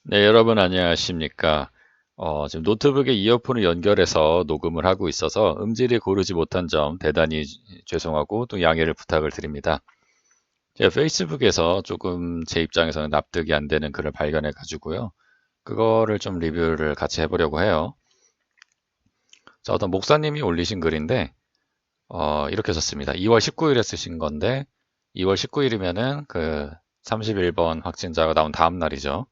네, 여러분 안녕하십니까? 지금 노트북에 이어폰을 연결해서 녹음을 하고 있어서 음질이 고르지 못한 점 대단히 죄송하고 또 양해를 부탁을 드립니다. 제가 페이스북에서 조금 제 입장에서는 납득이 안 되는 글을 발견해 가지고요. 그거를 좀 리뷰를 같이 해보려고 해요. 자, 어떤 목사님이 올리신 글인데, 이렇게 썼습니다. 2월 19일에 쓰신 건데, 2월 19일이면은 그 31번 확진자가 나온 다음 날이죠.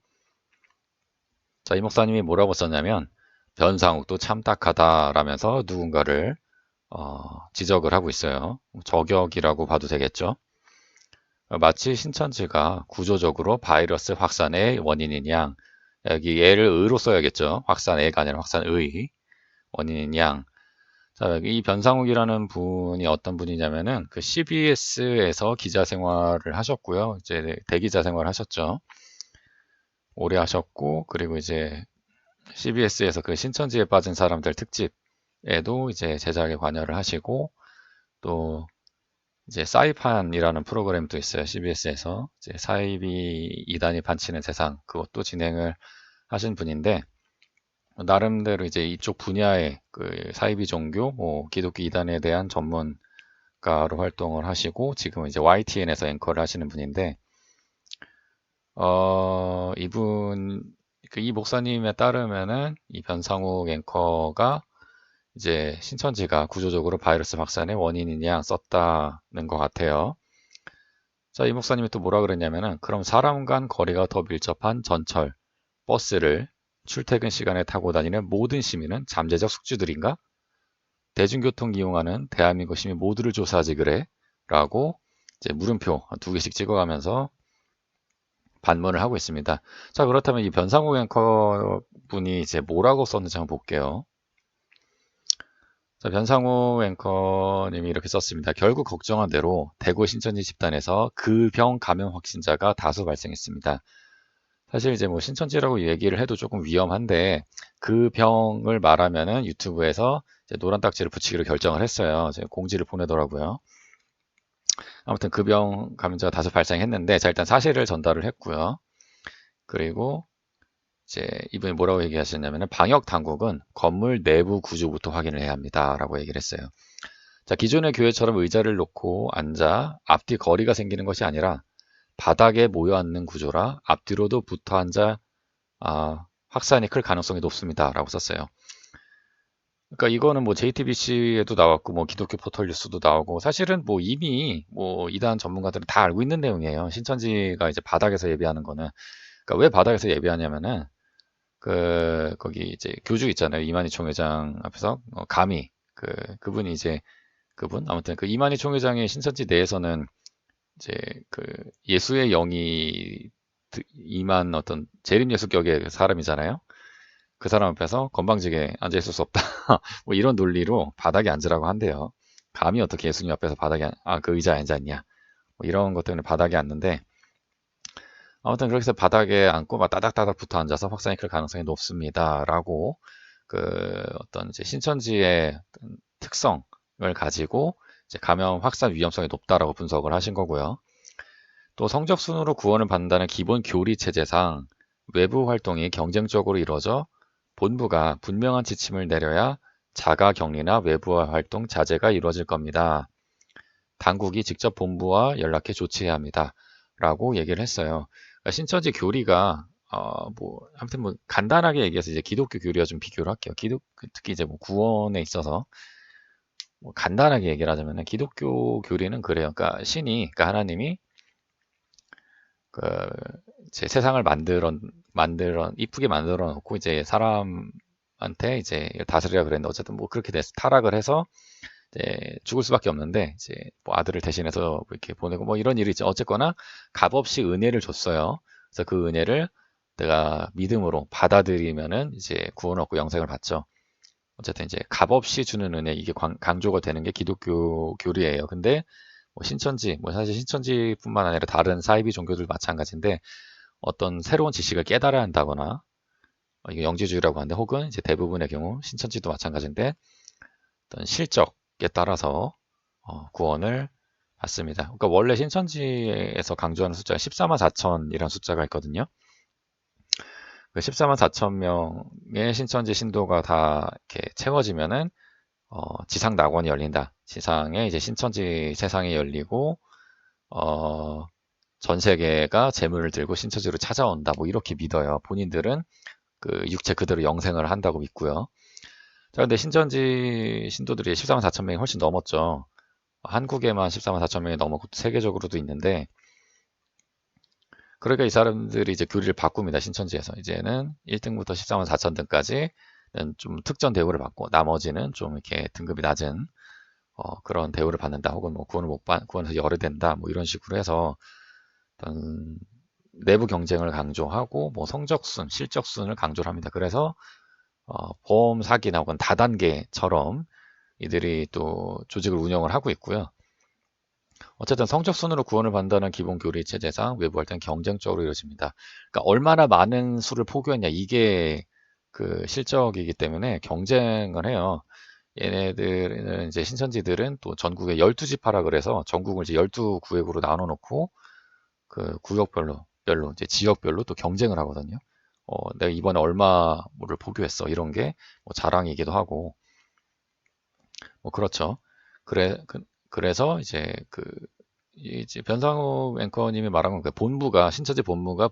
자, 이 목사님이 뭐라고 썼냐면 변상욱도 참 딱하다라면서 누군가를 지적을 하고 있어요. 저격이라고 봐도 되겠죠. 마치 신천지가 구조적으로 바이러스 확산의 원인인 양, 여기 예를 의로 써야겠죠. 확산의가 아니라 확산의 원인인 양. 자, 여기 이 변상욱이라는 분이 어떤 분이냐면은 그 CBS에서 기자 생활을 하셨고요. 이제 대기자 생활을 하셨죠. 오래 하셨고, 그리고 이제 CBS에서 그 신천지에 빠진 사람들 특집에도 이제 제작에 관여를 하시고 또 이제 사이판이라는 프로그램도 있어요. CBS에서 이제 사이비 이단이 반치는 세상 그것도 진행을 하신 분인데 나름대로 이제 이쪽 분야의 그 사이비 종교, 뭐 기독교 이단에 대한 전문가로 활동을 하시고 지금 이제 YTN에서 앵커를 하시는 분인데 이분 이 목사님에 따르면은 이 변상욱 앵커가 이제 신천지가 구조적으로 바이러스 확산의 원인인 양 썼다는 것 같아요. 자, 이 목사님이 또 뭐라 그랬냐면은 그럼 사람 간 거리가 더 밀접한 전철, 버스를 출퇴근 시간에 타고 다니는 모든 시민은 잠재적 숙주들인가? 대중교통 이용하는 대한민국 시민 모두를 조사하지 그래? 라고 이제 물음표 두 개씩 찍어가면서 반문을 하고 있습니다. 자, 그렇다면 이 변상욱 앵커 분이 이제 뭐라고 썼는지 한번 볼게요. 자, 변상우 앵커님이 이렇게 썼습니다. 결국 걱정한 대로 대구 신천지 집단에서 그 병 감염 확진자가 다수 발생했습니다. 사실 이제 뭐 신천지라고 얘기를 해도 조금 위험한데 그 병을 말하면은 유튜브에서 이제 노란 딱지를 붙이기로 결정을 했어요. 이제 공지를 보내더라고요. 아무튼 그 병 감염자가 다수 발생했는데 자 일단 사실을 전달을 했고요. 그리고 이제 이분이 뭐라고 얘기하셨냐면은 방역 당국은 건물 내부 구조부터 확인을 해야 합니다라고 얘기를 했어요. 자, 기존의 교회처럼 의자를 놓고 앉아 앞뒤 거리가 생기는 것이 아니라 바닥에 모여 앉는 구조라 앞뒤로도 붙어 앉아 확산이 클 가능성이 높습니다. 라고 썼어요. 그러니까 이거는 뭐 JTBC에도 나왔고 뭐 기독교 포털 뉴스도 나오고 사실은 뭐 이미 뭐 이단 전문가들은 다 알고 있는 내용이에요. 신천지가 이제 바닥에서 예배하는 거는 그러니까 왜 바닥에서 예배하냐면은 그 거기 이제 교주 있잖아요. 이만희 총회장 앞에서 감히 그분이 이제 그분 아무튼 그 이만희 총회장의 신천지 내에서는 이제 그 예수의 영이 임한 어떤 재림예수격의 사람이잖아요. 그 사람 앞에서 건방지게 앉아 있을 수 없다. 뭐 이런 논리로 바닥에 앉으라고 한대요. 감히 어떻게 예수님 앞에서 그 의자에 앉았냐. 뭐 이런 것 때문에 바닥에 앉는데 아무튼 그렇게 해서 바닥에 앉고 막 따닥따닥 붙어 앉아서 확산이 클 가능성이 높습니다라고 그 어떤 이제 신천지의 어떤 특성을 가지고 이제 감염 확산 위험성이 높다라고 분석을 하신 거고요. 또 성적 순으로 구원을 받는다는 기본 교리 체제상 외부 활동이 경쟁적으로 이루어져 본부가 분명한 지침을 내려야 자가 격리나 외부 활동 자제가 이루어질 겁니다. 당국이 직접 본부와 연락해 조치해야 합니다. 라고 얘기를 했어요. 그러니까 신천지 교리가 아무튼 뭐 간단하게 얘기해서 이제 기독교 교리와 좀 비교를 할게요. 특히 이제 뭐 구원에 있어서 뭐 간단하게 얘기를 하자면은 기독교 교리는 그래요. 그러니까 그러니까 하나님이 그 제 세상을 이쁘게 만들어 놓고 이제 사람한테 이제 다스리라 그랬는데 어쨌든 뭐 그렇게 돼서 타락을 해서 이제 죽을 수밖에 없는데 이제 뭐 아들을 대신해서 뭐 이렇게 보내고 뭐 이런 일이 있죠. 어쨌거나 값없이 은혜를 줬어요. 그래서 그 은혜를 내가 믿음으로 받아들이면은 이제 구원 얻고 영생을 받죠. 어쨌든 이제 값없이 주는 은혜 이게 강조가 되는 게 기독교 교리예요. 근데 뭐 신천지, 뭐 사실 신천지뿐만 아니라 다른 사이비 종교들 마찬가지인데 어떤 새로운 지식을 깨달아야 한다거나 이게 영지주의라고 하는데 혹은 이제 대부분의 경우 신천지도 마찬가지인데 어떤 실적에 따라서 구원을 받습니다. 그러니까 원래 신천지에서 강조하는 숫자가 14만 4천이라는 숫자가 있거든요. 그 14만 4천 명의 신천지 신도가 다 이렇게 채워지면은 지상 낙원이 열린다. 지상에 이제 신천지 세상이 열리고 어, 전 세계가 재물을 들고 신천지로 찾아온다. 뭐 이렇게 믿어요. 본인들은 그 육체 그대로 영생을 한다고 믿고요. 자, 근데 신천지 신도들이 14만 4천 명이 훨씬 넘었죠. 한국에만 14만 4천 명이 넘었고 세계적으로도 있는데, 그러니까 이 사람들이 이제 교리를 바꿉니다. 신천지에서 이제는 1등부터 14만 4천 등까지는 좀 특전 대우를 받고 나머지는 좀 이렇게 등급이 낮은 그런 대우를 받는다. 혹은 뭐 구원을 못 받, 구원에서 열애된다. 뭐 이런 식으로 해서 어떤 내부 경쟁을 강조하고 뭐 성적순, 실적순을 강조를 합니다. 그래서 보험 사기나 혹은 다단계처럼 이들이 또 조직을 운영을 하고 있고요. 어쨌든 성적순으로 구원을 받는다는 기본 교리 체제상 외부 활동이 경쟁적으로 이루어집니다. 그러니까 얼마나 많은 수를 포교했냐 이게 그 실적이기 때문에 경쟁을 해요. 얘네들은 이제 신천지들은 또 전국에 12지파라 그래서 전국을 이제 12구역으로 나눠 놓고 그 구역별로 이제 지역별로 또 경쟁을 하거든요. 내가 이번에 얼마를 포교했어 이런 게 뭐 자랑이기도 하고 뭐 그렇죠. 그래서 이제 변상욱 앵커님이 말한 건 그 신천지 본부가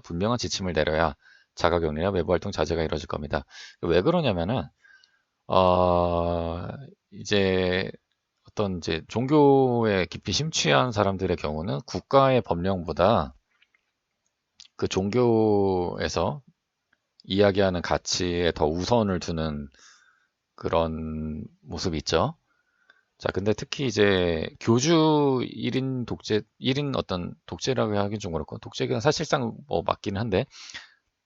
분명한 지침을 내려야 자가격리나 외부 활동 자제가 이루어질 겁니다. 왜 그러냐면은 어, 이제 어떤 이제 종교에 깊이 심취한 사람들의 경우는 국가의 법령보다 그 종교에서 이야기하는 가치에 더 우선을 두는 그런 모습이 있죠. 자, 근데 특히 이제 교주 1인 독재, 1인 어떤 독재라고 하긴 좀 그렇고, 독재가 사실상 뭐 맞기는 한데,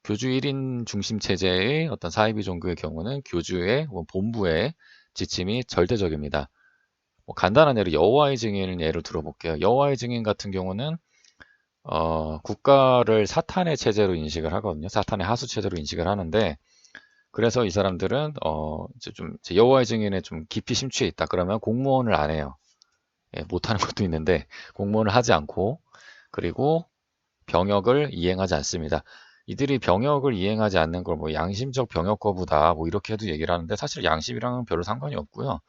교주 1인 중심 체제의 어떤 사이비 종교의 경우는 교주의 혹은 본부의 지침이 절대적입니다. 뭐 간단한 예로 여호와의 증인을 예로 들어볼게요. 여호와의 증인 같은 경우는 국가를 사탄의 체제로 인식을 하거든요. 사탄의 하수 체제로 인식을 하는데, 그래서 이 사람들은 이제 좀 여호와의 증인에 좀 깊이 심취해 있다. 그러면 공무원을 안 해요. 예, 못하는 것도 있는데 공무원을 하지 않고 그리고 병역을 이행하지 않습니다. 이들이 병역을 이행하지 않는 걸 뭐 양심적 병역 거부다 뭐 이렇게도 얘기를 하는데 사실 양심이랑은 별로 상관이 없고요.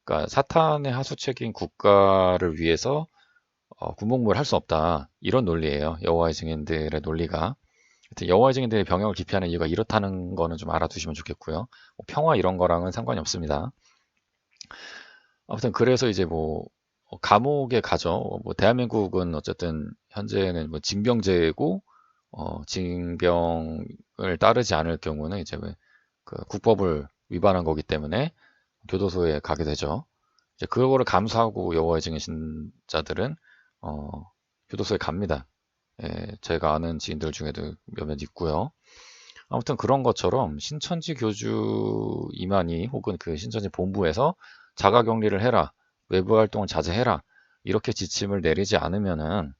그러니까 사탄의 하수책인 국가를 위해서 군복무를 할 수 없다 이런 논리예요. 여호와의 증인들의 논리가. 하여튼 여호와의 증인들이 병역을 기피하는 이유가 이렇다는 거는 좀 알아두시면 좋겠고요. 뭐 평화 이런 거랑은 상관이 없습니다. 아무튼 그래서 이제 뭐 감옥에 가죠. 뭐 대한민국은 어쨌든 현재는 뭐 징병제고 징병을 따르지 않을 경우는 이제 그 국법을 위반한 거기 때문에 교도소에 가게 되죠. 이제 그거를 감수하고 여호와의 증인 신자들은 어, 교도소에 갑니다. 예, 제가 아는 지인들 중에도 몇몇 있고요. 아무튼 그런 것처럼 신천지 교주 이만희 혹은 그 신천지 본부에서 자가격리를 해라, 외부 활동을 자제해라 이렇게 지침을 내리지 않으면은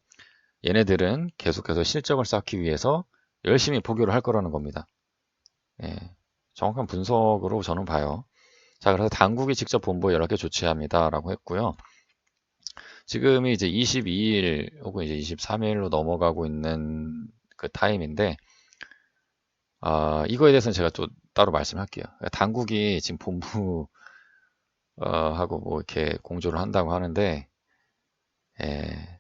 얘네들은 계속해서 실적을 쌓기 위해서 열심히 포교를 할 거라는 겁니다. 예, 정확한 분석으로 저는 봐요. 자, 그래서 당국이 직접 본부에 연락해 조치합니다라고 했고요. 지금이 이제 22일 혹은 이제 23일로 넘어가고 있는 그 타임인데 이거에 대해서는 제가 또 따로 말씀할게요. 당국이 지금 본부 하고 뭐 이렇게 공조를 한다고 하는데 예,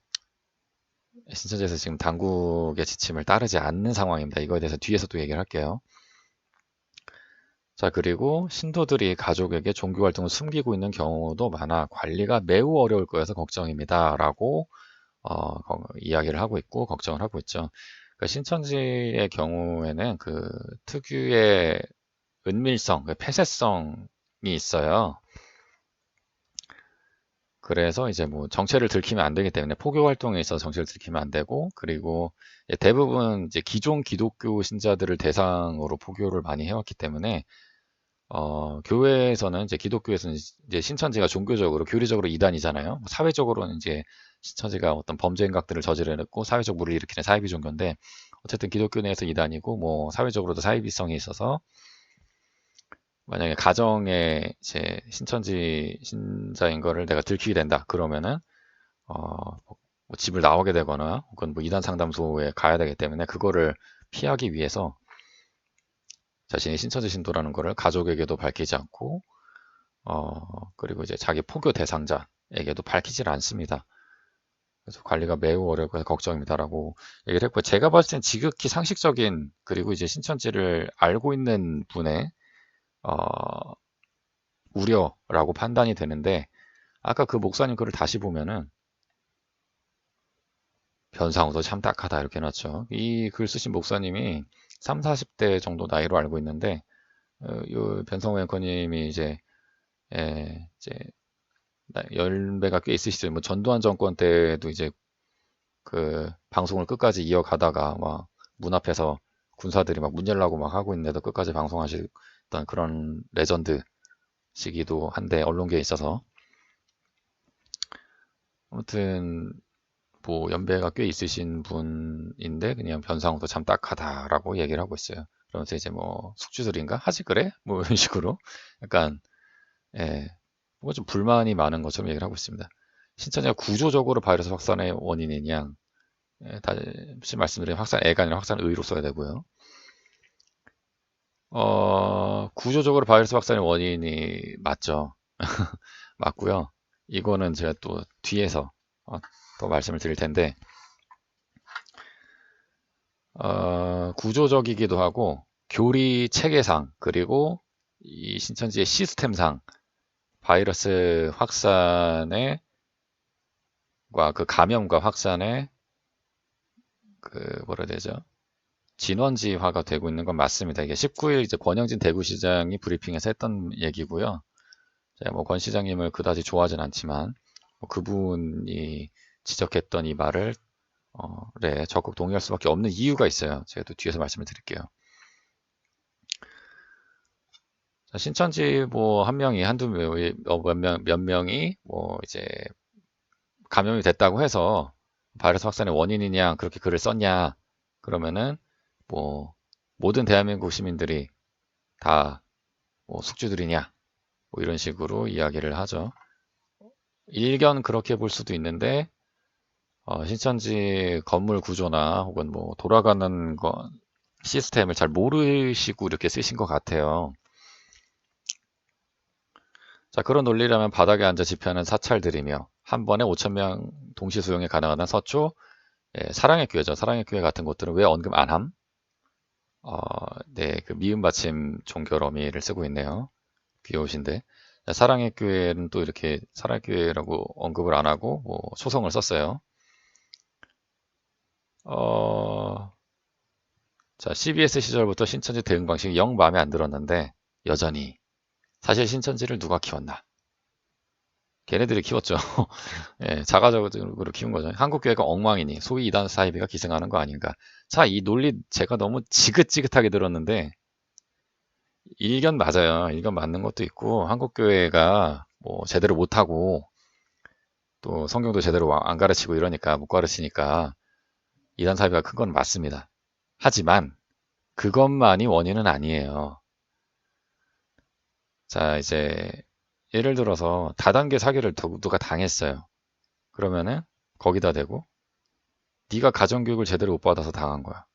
신천지에서 지금 당국의 지침을 따르지 않는 상황입니다. 이거에 대해서 뒤에서 또 얘기를 할게요. 자, 그리고 신도들이 가족에게 종교 활동을 숨기고 있는 경우도 많아 관리가 매우 어려울 거여서 걱정입니다. 라고 이야기를 하고 있고 걱정을 하고 있죠. 그러니까 신천지의 경우에는 그 특유의 은밀성, 그 폐쇄성이 있어요. 그래서 이제 뭐 정체를 들키면 안 되기 때문에 포교 활동에 있어서 정체를 들키면 안 되고 그리고 대부분 이제 기존 기독교 신자들을 대상으로 포교를 많이 해왔기 때문에 교회에서는 이제 기독교에서는 이제 신천지가 종교적으로 교리적으로 이단이잖아요. 사회적으로는 이제 신천지가 어떤 범죄 행각들을 저지르고 사회적 물을 일으키는 사이비 종교인데 어쨌든 기독교 내에서 이단이고 뭐 사회적으로도 사이비성이 있어서 만약에 가정에 제 신천지 신자인 거를 내가 들키게 된다 그러면은 뭐 집을 나오게 되거나 혹은 뭐 이단 상담소에 가야 되기 때문에 그거를 피하기 위해서 자신이 신천지 신도라는 것을 가족에게도 밝히지 않고 그리고 이제 자기 포교 대상자에게도 밝히질 않습니다. 그래서 관리가 매우 어렵고 해서 걱정입니다라고 얘기를 했고, 제가 봤을 땐 지극히 상식적인, 그리고 이제 신천지를 알고 있는 분의 어, 우려라고 판단이 되는데, 아까 그 목사님 글을 다시 보면은 변상우도 참 딱하다 이렇게 해놨죠. 이 글 쓰신 목사님이 3, 40대 정도 나이로 알고 있는데, 요 변상우 앵커님이 이제 연배가 꽤 있으시죠. 뭐 전두환 정권 때도 이제 그 방송을 끝까지 이어가다가 막 문 앞에서 군사들이 막 문 열라고 막 하고 있는데도 끝까지 방송하셨던 그런 레전드시기도 한데, 언론계에 있어서. 아무튼 뭐 연배가 꽤 있으신 분인데 그냥 변상우도 참 딱하다라고 얘기를 하고 있어요. 그러면서 이제 뭐 숙주들인가 하지 그래? 뭐 이런 식으로 약간 뭔가 좀 불만이 많은 것처럼 얘기를 하고 있습니다. 신천지가 구조적으로 바이러스 확산의 원인이냐? 다시 말씀드리면 확산애가 아니라 확산의로 써야 되고요. 구조적으로 바이러스 확산의 원인이 맞죠. 맞고요. 이거는 제가 또 뒤에서 더 말씀을 드릴 텐데, 구조적이기도 하고 교리 체계상, 그리고 이 신천지의 시스템상 바이러스 확산의 그 감염과 확산의 그 뭐라 해야 되죠? 진원지화가 되고 있는 건 맞습니다. 이게 19일 이제 권영진 대구시장이 브리핑에서 했던 얘기고요. 제가 뭐 권 시장님을 그다지 좋아하진 않지만 뭐 그분이 지적했던 이 말을 적극 동의할 수밖에 없는 이유가 있어요. 제가 또 뒤에서 말씀을 드릴게요. 자, 신천지 뭐 한 명이 몇 명이 뭐 이제 감염이 됐다고 해서 바이러스 확산의 원인이냐 그렇게 글을 썼냐, 그러면은 뭐 모든 대한민국 시민들이 다 뭐 숙주들이냐 뭐 이런 식으로 이야기를 하죠. 일견 그렇게 볼 수도 있는데 신천지 건물 구조나 혹은 뭐 돌아가는 시스템을 잘 모르시고 이렇게 쓰신 것 같아요. 자, 그런 논리라면 바닥에 앉아 집회하는 사찰들이며 한 번에 5,000명 동시 수용이 가능하다는 서초, 사랑의 교회죠. 사랑의 교회 같은 곳들은 왜 언급 안 함? 네, 그 미음 받침 종결 어미를 쓰고 있네요. 귀여우신데. 자, 사랑의 교회는 또 이렇게 사랑의 교회라고 언급을 안 하고 뭐 초성을 썼어요. 자, CBS 시절부터 신천지 대응 방식이 영 마음에 안 들었는데 여전히 사실 신천지를 누가 키웠나? 걔네들이 키웠죠. 예, 자가적으로 키운 거죠. 한국교회가 엉망이니 소위 이단 사이비가 기승하는 거 아닌가? 자, 이 논리 제가 너무 지긋지긋하게 들었는데 일견 맞아요. 일견 맞는 것도 있고, 한국교회가 뭐 제대로 못하고 또 성경도 제대로 안 가르치고 이러니까 못 가르치니까 이단 사이비가 큰 건 맞습니다. 하지만 그것만이 원인은 아니에요. 자, 이제 예를 들어서 다단계 사기를 누가 당했어요. 그러면은 거기다 대고 네가 가정교육을 제대로 못 받아서 당한 거야.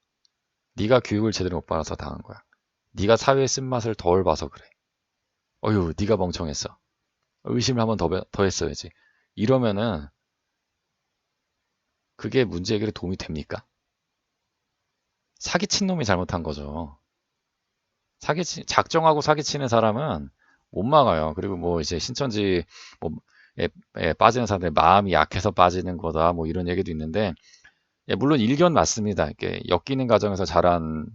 네가 교육을 제대로 못 받아서 당한 거야. 네가 사회의 쓴맛을 덜 봐서 그래. 어휴, 네가 멍청했어. 의심을 한번 더 했어야지. 이러면은 그게 문제 해결에 도움이 됩니까? 사기친 놈이 잘못한 거죠. 작정하고 사기치는 사람은 못 막아요. 그리고 뭐 이제 신천지 뭐 빠지는 사람들 마음이 약해서 빠지는 거다 뭐 이런 얘기도 있는데, 물론 일견 맞습니다. 이렇게 엮이는 가정에서 자란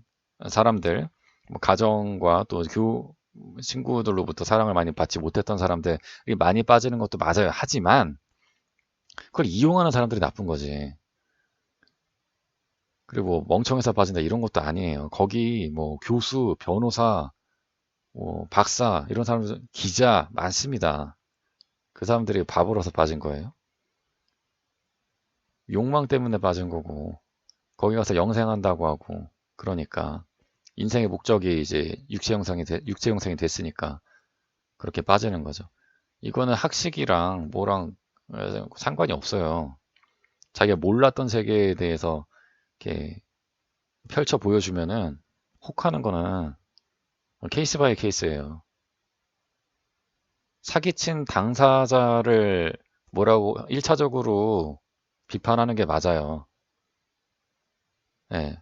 사람들, 뭐 가정과 또 친구들로부터 사랑을 많이 받지 못했던 사람들이 많이 빠지는 것도 맞아요. 하지만 그걸 이용하는 사람들이 나쁜 거지. 그리고 뭐 멍청해서 빠진다 이런 것도 아니에요. 거기 뭐 교수, 변호사, 뭐 박사 이런 사람들, 기자 많습니다. 그 사람들이 바보라서 빠진 거예요. 욕망 때문에 빠진 거고, 거기 가서 영생한다고 하고, 그러니까 인생의 목적이 이제 육체 형성이 됐으니까 그렇게 빠지는 거죠. 이거는 학식이랑 뭐랑 상관이 없어요. 자기가 몰랐던 세계에 대해서 이렇게 펼쳐 보여주면은 혹하는 거는 케이스 바이 케이스예요. 사기친 당사자를 뭐라고 1차적으로 비판하는 게 맞아요. 예.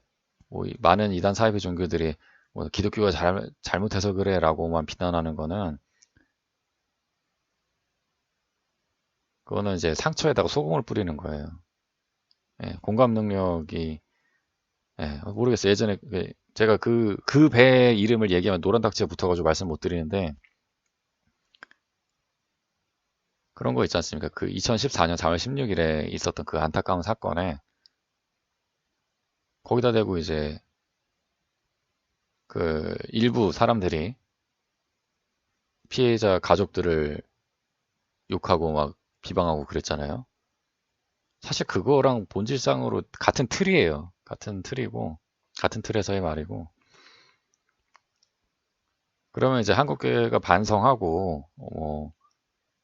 많은 이단 사이비 종교들이 기독교가 잘못해서 그래라고만 비난하는 거는 그거는 이제 상처에다가 소금을 뿌리는 거예요. 예, 공감 능력이 모르겠어요. 예전에 제가 그 배 이름을 얘기하면 노란 딱지가 붙어가지고 말씀 못 드리는데 그런 거 있지 않습니까? 그 2014년 4월 16일에 있었던 그 안타까운 사건에 거기다 대고 이제 그 일부 사람들이 피해자 가족들을 욕하고 막 비방하고 그랬잖아요. 사실 그거랑 본질상으로 같은 틀이에요. 같은 틀이고 같은 틀에서의 말이고 그러면 이제 한국교회가 반성하고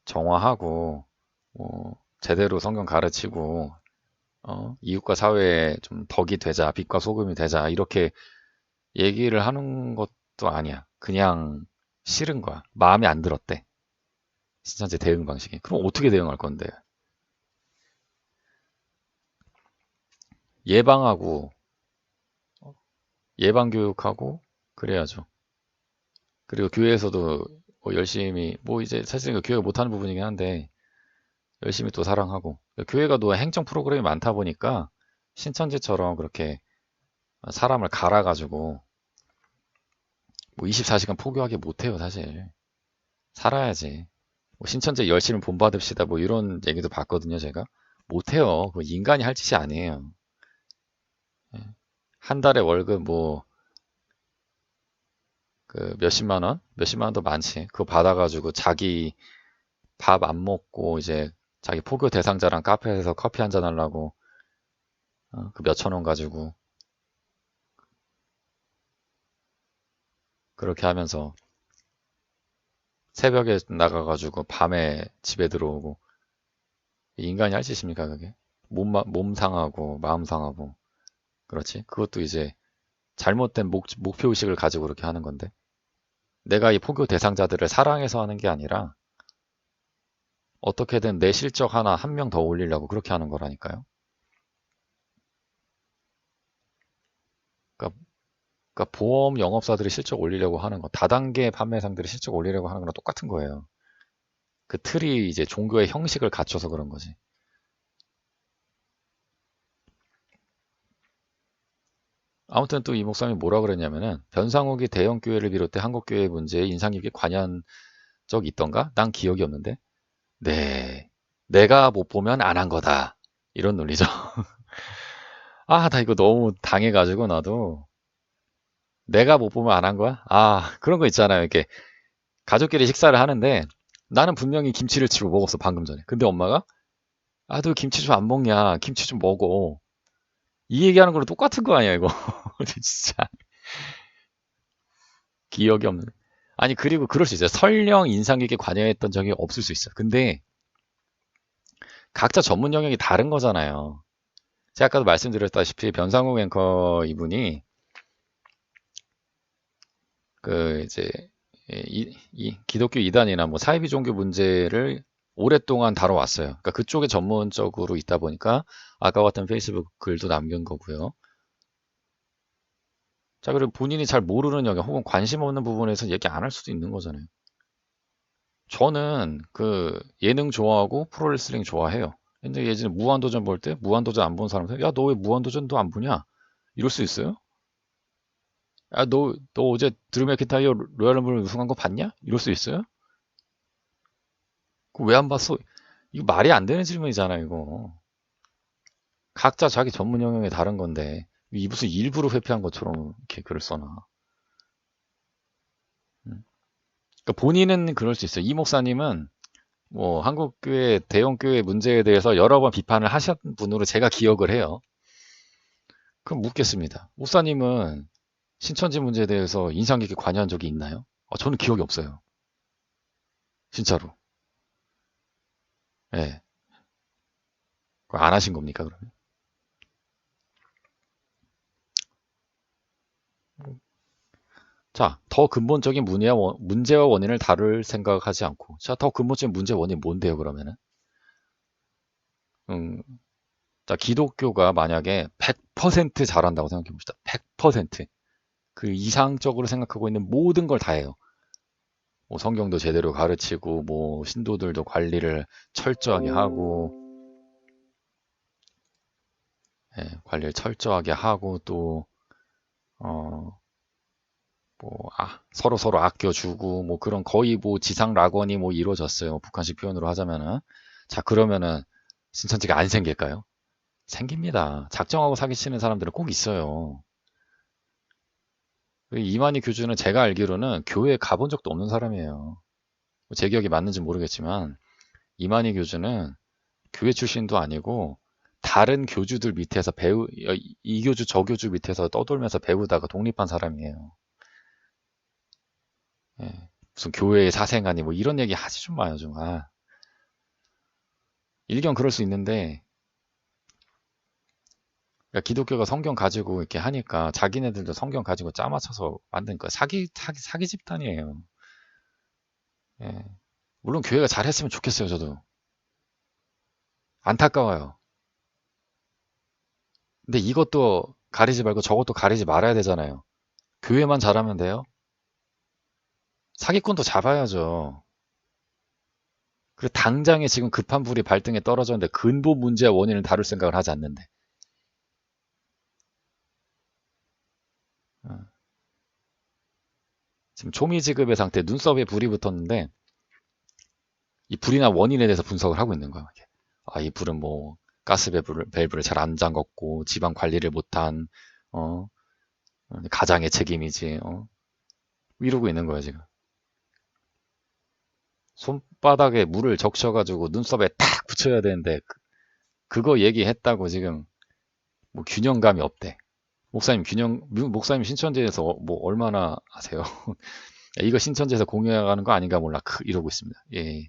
정화하고 제대로 성경 가르치고 이웃과 사회에 좀 덕이 되자 빛과 소금이 되자 이렇게 얘기를 하는 것도 아니야. 그냥 싫은 거야. 마음에 안 들었대. 신천지 대응 방식이. 그럼 어떻게 대응할 건데? 예방하고 예방 교육하고 그래야죠. 그리고 교회에서도 열심히 이제 사실 교회가 못하는 부분이긴 한데 열심히 또 사랑하고 교회가 또 행정 프로그램이 많다 보니까 신천지처럼 그렇게 사람을 갈아가지고 24시간 포교하게 못해요 사실. 살아야지. 신천지 열심히 본받읍시다 이런 얘기도 봤거든요 제가. 못해요. 그 인간이 할 짓이 아니에요. 예. 한 달에 월급 그 몇십만 원도 많지. 그거 받아가지고 자기 밥 안 먹고 이제 자기 포교 대상자랑 카페에서 커피 한잔 하려고 그 몇천 원 가지고 그렇게 하면서 새벽에 나가가지고 밤에 집에 들어오고 인간이 할 짓입니까 그게? 몸 상하고 마음 상하고 그렇지? 그것도 이제 잘못된 목표의식을 가지고 그렇게 하는 건데 내가 이 포교 대상자들을 사랑해서 하는 게 아니라 어떻게든 내 실적 하나 한 명 더 올리려고 그렇게 하는 거라니까요. 그러니까, 그러니까 보험 영업사들이 실적 올리려고 하는 거, 다단계 판매상들이 실적 올리려고 하는 거랑 똑같은 거예요. 그 틀이 이제 종교의 형식을 갖춰서 그런 거지. 아무튼 또 이 목사님이 뭐라 그랬냐면은 변상욱이 대형교회를 비롯해 한국교회 문제에 인상 깊게 관여한 적 있던가? 난 기억이 없는데. 네. 내가 못 보면 안 한 거다. 이런 논리죠. 아, 나 이거 너무 당해가지고 나도 내가 못 보면 안 한 거야? 아, 그런 거 있잖아요. 이렇게 가족끼리 식사를 하는데 나는 분명히 김치를 치고 먹었어, 방금 전에. 근데 엄마가 아, 너 김치 좀 안 먹냐? 김치 좀 먹어. 이 얘기하는 거랑 똑같은 거 아니야, 이거. 진짜 기억이 없는. 아니, 그리고 그럴 수 있어요. 설령 인상 깊게 관여했던 적이 없을 수 있어. 근데 각자 전문 영역이 다른 거잖아요. 제가 아까도 말씀드렸다시피 변상욱 앵커 이분이 그 이제 이 기독교 이단이나 사이비 종교 문제를 오랫동안 다뤄왔어요. 그러니까 그쪽에 전문적으로 있다 보니까 아까 같은 페이스북 글도 남긴 거고요. 자, 그리고 본인이 잘 모르는 영역 혹은 관심 없는 부분에서 얘기 안 할 수도 있는 거잖아요. 저는 그 예능 좋아하고 프로레슬링 좋아해요. 근데 예전에 무한도전 볼 때 무한도전 안 본 사람한테 야, 너 왜 무한도전도 안 보냐? 이럴 수 있어요? 야, 너 어제 드루 맥인타이어 로얄 럼블 우승한 거 봤냐? 이럴 수 있어요? 그거 왜 안 봤어? 이거 말이 안 되는 질문이잖아, 이거. 각자 자기 전문 영역이 다른 건데, 이 무슨 일부러 회피한 것처럼 이렇게 글을 써놔. 음. 그러니까 본인은 그럴 수 있어요. 이 목사님은 한국교회, 대형교회 문제에 대해서 여러 번 비판을 하신 분으로 제가 기억을 해요. 그럼 묻겠습니다. 목사님은 신천지 문제에 대해서 인상 깊게 관여한 적이 있나요? 저는 기억이 없어요. 진짜로. 예. 그거 안 하신 겁니까, 그러면? 자, 더 근본적인 문제와 원인을 다룰 생각하지 않고, 자, 더 근본적인 문제 원인이 뭔데요, 그러면은? 음, 자, 기독교가 만약에 100% 잘한다고 생각해 봅시다. 100%. 그 이상적으로 생각하고 있는 모든 걸 다 해요. 뭐 성경도 제대로 가르치고, 뭐 신도들도 관리를 철저하게 하고, 예, 관리를 철저하게 하고, 또, 어, 뭐, 서로 아껴주고, 뭐 그런 거의 뭐 지상 낙원이 뭐 이루어졌어요. 북한식 표현으로 하자면은. 자, 그러면은 신천지가 안 생길까요? 생깁니다. 작정하고 사기치는 사람들은 꼭 있어요. 이만희 교주는 제가 알기로는 교회에 가본 적도 없는 사람이에요. 제 기억이 맞는지 모르겠지만, 이만희 교주는 교회 출신도 아니고, 다른 교주들 밑에서 이 교주, 저 교주 밑에서 떠돌면서 배우다가 독립한 사람이에요. 예. 무슨 교회의 사생아니 뭐 이런 얘기 하지 좀 마요, 좀. 일견 그럴 수 있는데, 그러니까 기독교가 성경 가지고 이렇게 하니까 자기네들도 성경 가지고 짜맞춰서 만든 거 사기 집단이에요. 예. 물론 교회가 잘했으면 좋겠어요, 저도. 안타까워요. 근데 이것도 가리지 말고 저것도 가리지 말아야 되잖아요. 교회만 잘하면 돼요? 사기꾼도 잡아야죠. 그리고 당장에 지금 급한 불이 발등에 떨어졌는데 근본 문제와 원인을 다룰 생각을 하지 않는데. 어. 지금 초미지급의 상태, 눈썹에 불이 붙었는데 이 불이나 원인에 대해서 분석을 하고 있는 거야. 이 불은 뭐 가스 밸브를 잘 안 잠궜고 지방 관리를 못한 어, 가장의 책임이지. 이러고 있는 거야 지금. 손바닥에 물을 적셔가지고 눈썹에 탁 붙여야 되는데 그거 얘기했다고 지금 뭐 균형감이 없대. 목사님 신천지에서 뭐 얼마나 아세요? 이거 신천지에서 공유해가는 거 아닌가 몰라. 이러고 있습니다. 예,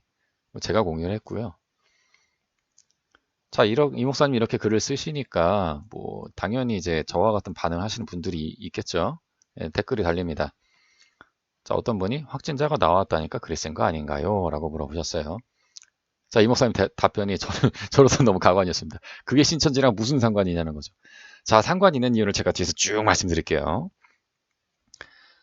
뭐 제가 공유를 했고요. 자, 이 목사님 이렇게 글을 쓰시니까 뭐 당연히 이제 저와 같은 반응하시는 분들이 있겠죠. 예, 댓글이 달립니다. 자, 어떤 분이 확진자가 나왔다니까 글을 쓴 거 아닌가요? 라고 물어보셨어요. 자, 이 목사님 답변이 저로서 너무 가관이었습니다. 그게 신천지랑 무슨 상관이 있냐는 거죠. 자, 상관 있는 이유를 제가 뒤에서 쭉 말씀드릴게요.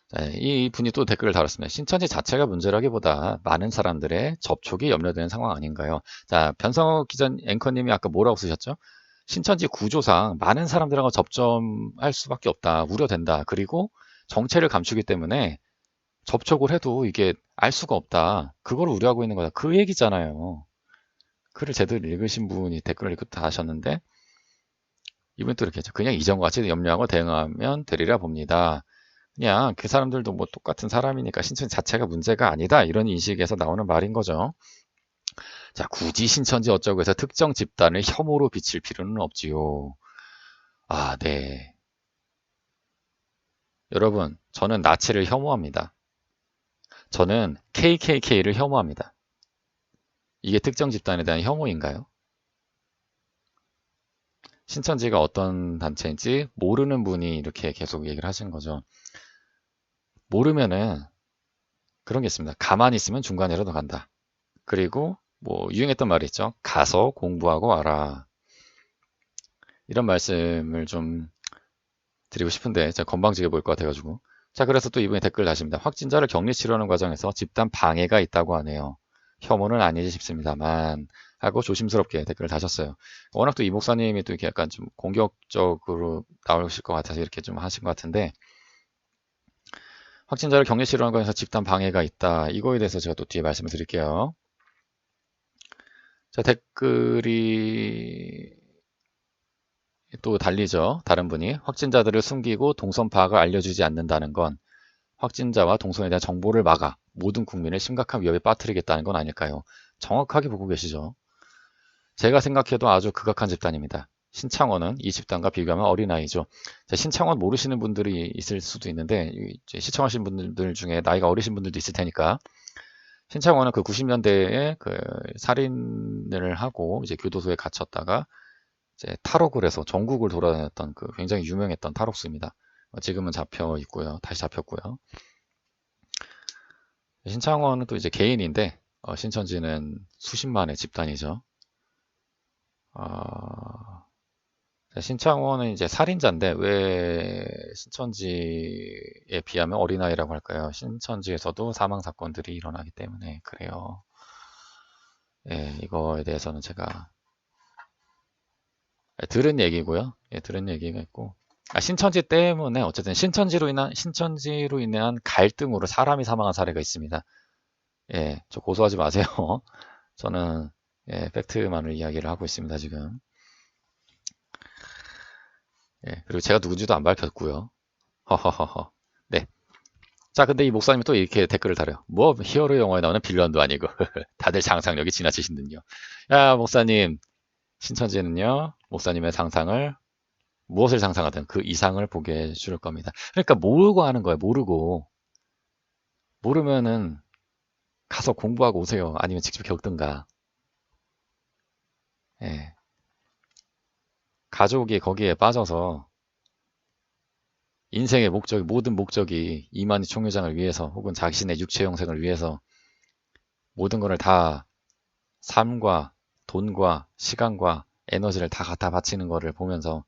자, 이 분이 또 댓글을 달았습니다. 신천지 자체가 문제라기보다 많은 사람들의 접촉이 염려되는 상황 아닌가요? 자, 변성호 기자 앵커님이 아까 뭐라고 쓰셨죠? 신천지 구조상 많은 사람들하고 접점할 수밖에 없다. 우려된다. 그리고 정체를 감추기 때문에 접촉을 해도 이게 알 수가 없다. 그걸 우려하고 있는 거다. 그 얘기잖아요. 글을 제대로 읽으신 분이 댓글을 읽고 다 하셨는데 이분이 또 이렇게 했죠. 그냥 이전과 같이 염려하고 대응하면 되리라 봅니다. 그냥 그 사람들도 뭐 똑같은 사람이니까 신천지 자체가 문제가 아니다. 이런 인식에서 나오는 말인 거죠. 자, 굳이 신천지 어쩌고 해서 특정 집단을 혐오로 비칠 필요는 없지요. 네. 여러분, 저는 나치를 혐오합니다. 저는 KKK를 혐오합니다. 이게 특정 집단에 대한 혐오인가요? 신천지가 어떤 단체인지 모르는 분이 이렇게 계속 얘기를 하신 거죠. 모르면은 그런 게 있습니다. 가만히 있으면 중간이라도 간다. 그리고 뭐 유행했던 말이 있죠. 가서 공부하고 와라. 이런 말씀을 좀 드리고 싶은데 제가 건방지게 보일 것 같아가지고. 자, 그래서 또 이분이 댓글 다십니다. 확진자를 격리 치료하는 과정에서 집단 방해가 있다고 하네요. 혐오는 아니지 싶습니다만 하고 조심스럽게 댓글을 다셨어요. 워낙 또 이 목사님이 또 이렇게 약간 좀 공격적으로 나오실 것 같아서 이렇게 좀 하신 것 같은데 확진자를 격리 치료하는 과정에서 집단 방해가 있다. 이거에 대해서 제가 또 뒤에 말씀을 드릴게요. 자, 댓글이 또 달리죠. 다른 분이 확진자들을 숨기고 동선 파악을 알려주지 않는다는 건 확진자와 동선에 대한 정보를 막아 모든 국민을 심각한 위협에 빠뜨리겠다는 건 아닐까요? 정확하게 보고 계시죠. 제가 생각해도 아주 극악한 집단입니다. 신창원은 이 집단과 비교하면 어린아이죠. 신창원 모르시는 분들이 있을 수도 있는데 시청하신 분들 중에 나이가 어리신 분들도 있을 테니까 신창원은 그 90년대에 그 살인을 하고 이제 교도소에 갇혔다가 이제 탈옥을 해서 전국을 돌아다녔던 그 굉장히 유명했던 탈옥수입니다. 지금은 잡혀 있고요. 다시 잡혔고요. 신창원은 또 이제 개인인데 신천지는 수십만의 집단이죠. 어, 신창원은 이제 살인자인데 왜 신천지에 비하면 어린아이라고 할까요? 신천지에서도 사망 사건들이 일어나기 때문에 그래요. 예, 이거에 대해서는 제가 들은 얘기고요. 예, 들은 얘기가 있고. 신천지 때문에 어쨌든 신천지로 인한 갈등으로 사람이 사망한 사례가 있습니다. 예, 저 고소하지 마세요. 저는 예, 팩트만을 이야기를 하고 있습니다, 지금. 예, 그리고 제가 누군지도 안 밝혔고요. 허허허허. 네. 자, 근데 이 목사님이 또 이렇게 댓글을 달아요. 뭐 히어로 영화에 나오는 빌런도 아니고 다들 상상력이 지나치신군요. 야, 목사님, 신천지는요, 목사님의 상상을 무엇을 상상하든 그 이상을 보게 해줄 겁니다. 그러니까 모르고 하는 거예요. 모르면은 가서 공부하고 오세요. 아니면 직접 겪든가. 예. 가족이 거기에 빠져서 인생의 목적이, 모든 목적이 이만희 총회장을 위해서 혹은 자신의 육체 영생을 위해서 모든 것을 다 삶과 돈과 시간과 에너지를 다 갖다 바치는 거를 보면서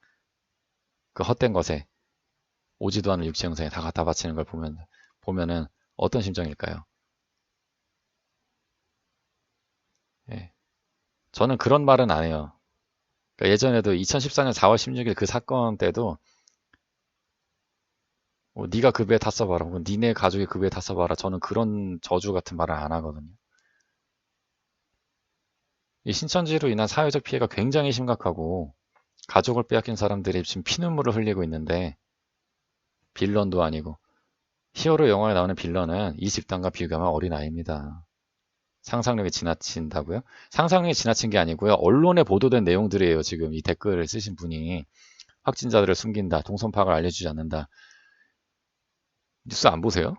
그 헛된 것에 오지도 않은 육체 영생에 다 갖다 바치는 걸 보면은 어떤 심정일까요? 예. 저는 그런 말은 안 해요. 그러니까 예전에도 2014년 4월 16일 그 사건 때도 네가 그 배에 탔어봐라 혹은 니네 가족이 그 배에 탔어봐라 저는 그런 저주 같은 말을 안 하거든요. 이 신천지로 인한 사회적 피해가 굉장히 심각하고 가족을 빼앗긴 사람들이 지금 피눈물을 흘리고 있는데 빌런도 아니고 히어로 영화에 나오는 빌런은 이 집단과 비교하면 어린아이입니다. 상상력이 지나친다고요? 상상력이 지나친 게 아니고요. 언론에 보도된 내용들이에요. 지금 이 댓글을 쓰신 분이 확진자들을 숨긴다. 동선 파악을 알려주지 않는다. 뉴스 안 보세요?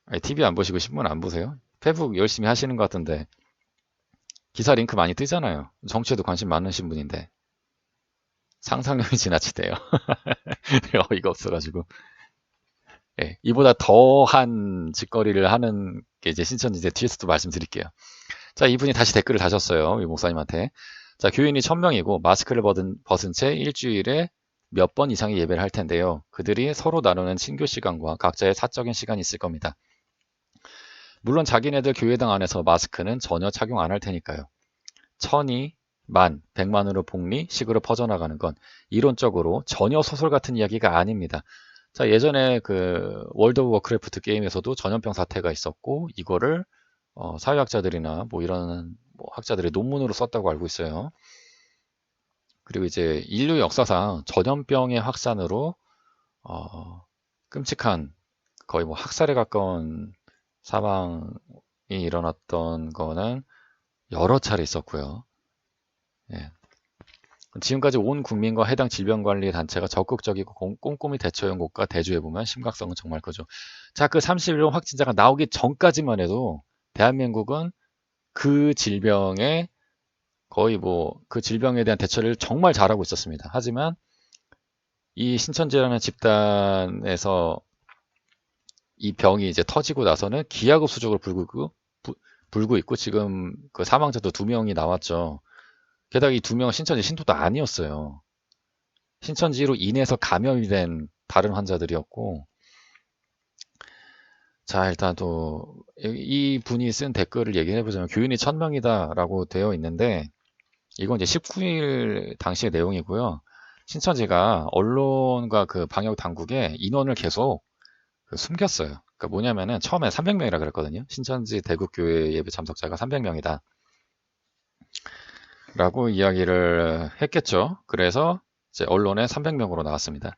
아니, TV 안 보시고 신문 안 보세요? 페북 열심히 하시는 것 같은데 기사 링크 많이 뜨잖아요. 정치에도 관심 많으신 분인데 상상력이 지나치대요. 어이가 없어가지고 예, 이보다 더한 짓거리를 하는 게 이제 신천지제 뒤에서도 말씀드릴게요. 자, 이분이 다시 댓글을 다셨어요. 이 목사님한테. 자, 교인이 1000명이고 마스크를 벗은 채 일주일에 몇 번 이상의 예배를 할 텐데요. 그들이 서로 나누는 친교 시간과 각자의 사적인 시간이 있을 겁니다. 물론 자기네들 교회당 안에서 마스크는 전혀 착용 안 할 테니까요. 천이, 만, 백만으로 복리, 식으로 퍼져나가는 건 이론적으로 전혀 소설 같은 이야기가 아닙니다. 자, 예전에 그 월드 오브 워크래프트 게임에서도 전염병 사태가 있었고 이거를 사회학자들이나 뭐 이런 뭐 학자들이 논문으로 썼다고 알고 있어요. 그리고 이제 인류 역사상 전염병의 확산으로 끔찍한 거의 뭐 학살에 가까운 사망이 일어났던 거는 여러 차례 있었고요. 예. 지금까지 온 국민과 해당 질병관리단체가 적극적이고 꼼꼼히 대처해 온 것과 대조해보면 심각성은 정말 크죠. 자, 그 31명 확진자가 나오기 전까지만 해도 대한민국은 그 질병에 거의 뭐 그 질병에 대한 대처를 정말 잘하고 있었습니다. 하지만 이 신천지라는 집단에서 이 병이 이제 터지고 나서는 기하급수적으로 불고 있고 지금 그 사망자도 2명이 나왔죠. 게다가 이 2명은 신천지 신도도 아니었어요. 신천지로 인해서 감염이 된 다른 환자들이었고, 자, 일단 또, 이 분이 쓴 댓글을 얘기해 보자면, 교인이 1000명이다 라고 되어 있는데, 이건 이제 19일 당시의 내용이고요. 신천지가 언론과 그 방역 당국에 인원을 계속 숨겼어요. 그러니까 뭐냐면은 처음에 300명이라 그랬거든요. 신천지 대국교회 예배 참석자가 300명이다. 라고 이야기를 했겠죠. 그래서 이제 언론에 300명으로 나왔습니다.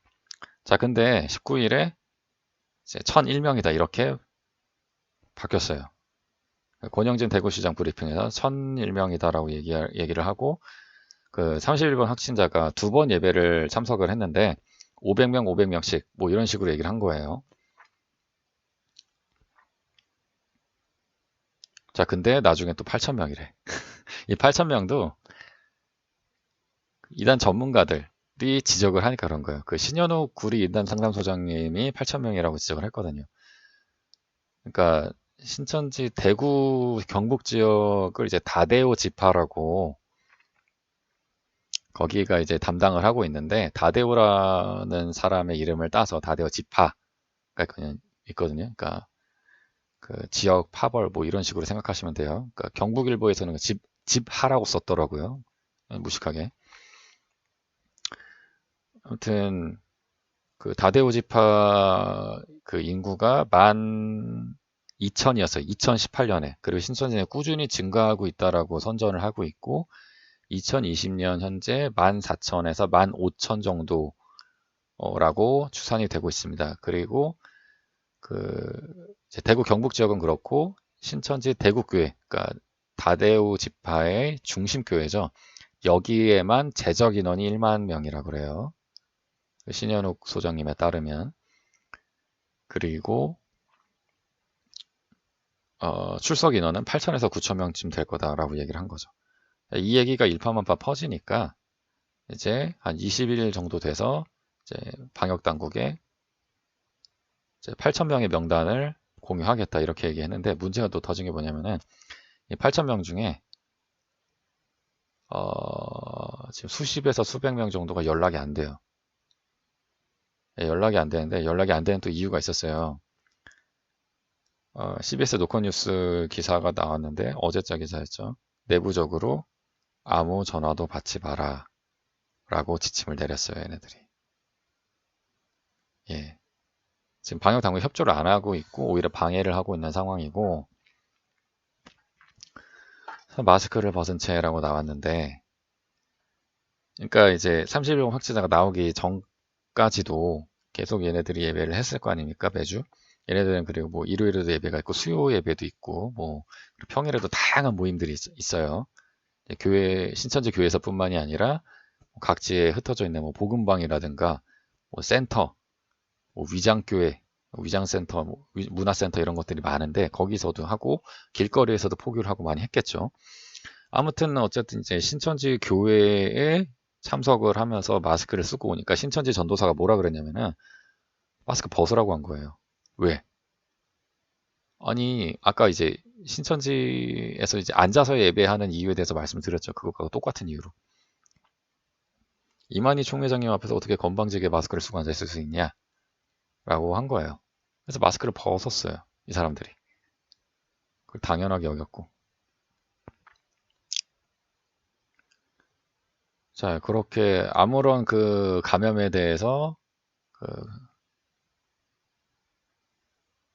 자, 근데 19일에 이제 1001명이다 이렇게 바뀌었어요. 권영진 대구시장 브리핑에서 1001명이다라고 얘기를 하고 그 31번 확진자가 2번 예배를 참석을 했는데 500명, 500명씩 뭐 이런 식으로 얘기를 한 거예요. 자, 근데 나중에 또 8,000명이래. 이 8,000명도 이단 전문가들이 지적을 하니까 그런 거예요. 그 신현욱 구리 이단 상담소장님이 8,000명이라고 지적을 했거든요. 그러니까 신천지 대구 경북 지역을 이제 다대오 지파라고 거기가 이제 담당을 하고 있는데 다대오라는 사람의 이름을 따서 다대오 지파가 그냥 있거든요. 그러니까 그 지역 파벌 뭐 이런 식으로 생각하시면 돼요. 그러니까 경북일보에서는 집하라고 썼더라고요. 무식하게. 아무튼 그 다대오 지파 그 인구가 12,000이었어요. 2018년에. 그리고 신천지는 꾸준히 증가하고 있다라고 선전을 하고 있고 2020년 현재 14,000에서 15,000 정도라고 추산이 되고 있습니다. 그리고 그 이제 대구 경북 지역은 그렇고 신천지 대구교회, 그러니까 다대우 지파의 중심 교회죠. 여기에만 재적 인원이 1만 명이라 그래요. 신현욱 소장님에 따르면. 그리고 출석 인원은 8,000에서 9,000 명쯤 될 거다라고 얘기를 한 거죠. 이 얘기가 일파만파 퍼지니까 이제 한 20일 정도 돼서 이제 방역 당국에 이제 8,000명의 명단을 공유하겠다 이렇게 얘기했는데 문제가 또 터진 게 뭐냐면은 이 8,000명 중에 지금 수십에서 수백 명 정도가 연락이 안 돼요. 예, 연락이 안 되는데 연락이 안 되는 또 이유가 있었어요. CBS 노컷뉴스 기사가 나왔는데 어제자 기사였죠. 내부적으로 아무 전화도 받지 마라 라고 지침을 내렸어요, 얘네들이. 예. 지금 방역 당국이 협조를 안 하고 있고 오히려 방해를 하고 있는 상황이고 마스크를 벗은 채라고 나왔는데 그러니까 이제 30일 확진자가 나오기 전까지도 계속 얘네들이 예배를 했을 거 아닙니까, 매주? 얘네들은 그리고 뭐 일요일에도 예배가 있고 수요 예배도 있고 뭐 평일에도 다양한 모임들이 있어요. 교회 신천지 교회에서뿐만이 아니라 각지에 흩어져 있는 뭐 복음방이라든가 뭐 센터, 뭐 위장교회, 위장센터, 뭐 문화센터 이런 것들이 많은데 거기서도 하고 길거리에서도 포교를 하고 많이 했겠죠. 아무튼 어쨌든 이제 신천지 교회에 참석을 하면서 마스크를 쓰고 오니까 신천지 전도사가 뭐라 그랬냐면은 마스크 벗으라고 한 거예요. 왜? 아니 아까 이제 신천지에서 이제 앉아서 예배하는 이유에 대해서 말씀드렸죠. 그것과 똑같은 이유로. 이만희 총회장님 앞에서 어떻게 건방지게 마스크를 쓰고 앉아 있을 수 있냐? 라고 한 거예요. 그래서 마스크를 벗었어요. 이 사람들이. 그걸 당연하게 여겼고. 자, 그렇게 아무런 그 감염에 대해서 그,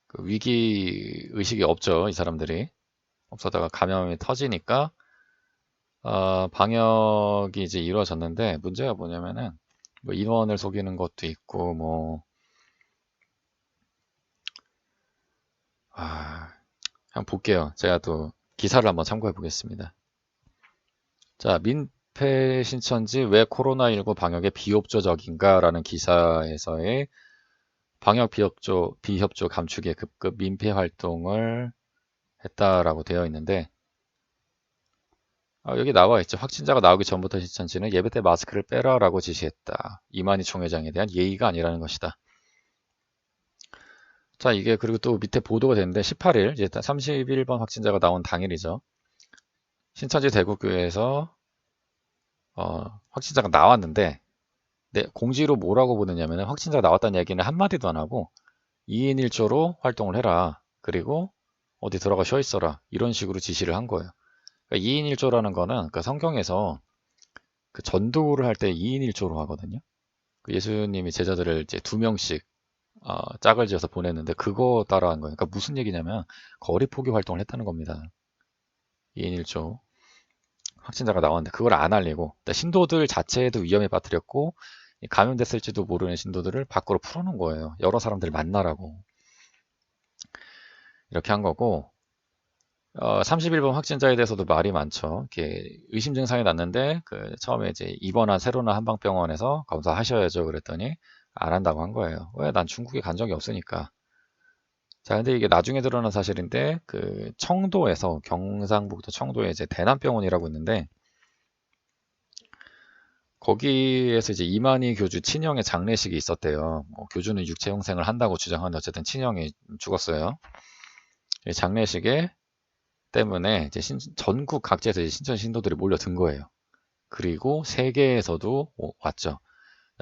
그 위기 의식이 없죠. 이 사람들이. 없어다가 감염이 터지니까 방역이 이제 이루어졌는데 문제가 뭐냐면은 뭐 인원을 속이는 것도 있고 뭐 한번 볼게요. 제가 또 기사를 한번 참고해 보겠습니다. 자, 민폐 신천지 왜 코로나19 방역에 비협조적인가? 라는 기사에서의 방역 비협조 감축에 급급 민폐 활동을 했다라고 되어 있는데 여기 나와 있죠. 확진자가 나오기 전부터 신천지는 예배 때 마스크를 빼라라고 지시했다. 이만희 총회장에 대한 예의가 아니라는 것이다. 자, 이게 그리고 또 밑에 보도가 됐는데 18일, 이제 31번 확진자가 나온 당일이죠. 신천지 대구교회에서 확진자가 나왔는데 공지로 뭐라고 보냈냐면 확진자가 나왔다는 얘기는 한마디도 안 하고 2인 1조로 활동을 해라. 그리고 어디 들어가 쉬어 있어라. 이런 식으로 지시를 한 거예요. 그러니까 2인 1조라는 거는 그러니까 성경에서 그 전도를 할 때 2인 1조로 하거든요. 그 예수님이 제자들을 이제 2명씩 짝을 지어서 보냈는데 그거 따라한 거예요. 그러니까 무슨 얘기냐면 거리 포기 활동을 했다는 겁니다. 2인 1조. 확진자가 나왔는데 그걸 안 알리고 신도들 자체에도 위험에 빠뜨렸고 감염됐을지도 모르는 신도들을 밖으로 풀어놓은 거예요. 여러 사람들 만나라고. 이렇게 한 거고 31번 확진자에 대해서도 말이 많죠. 이렇게 의심 증상이 났는데 처음에 이제 입원한 세로나 한방병원에서 검사하셔야죠. 그랬더니 안 한다고 한 거예요. 왜? 난 중국에 간 적이 없으니까. 자, 근데 이게 나중에 드러난 사실인데 그 청도에서 경상북도 청도에 이제 대남병원이라고 있는데 거기에서 이제 이만희 교주 친형의 장례식이 있었대요. 교주는 육체 형생을 한다고 주장하는데 어쨌든 친형이 죽었어요. 이 장례식에 때문에 이제 전국 각지에서 이제 신천지 신도들이 몰려든 거예요. 그리고 세계에서도 왔죠.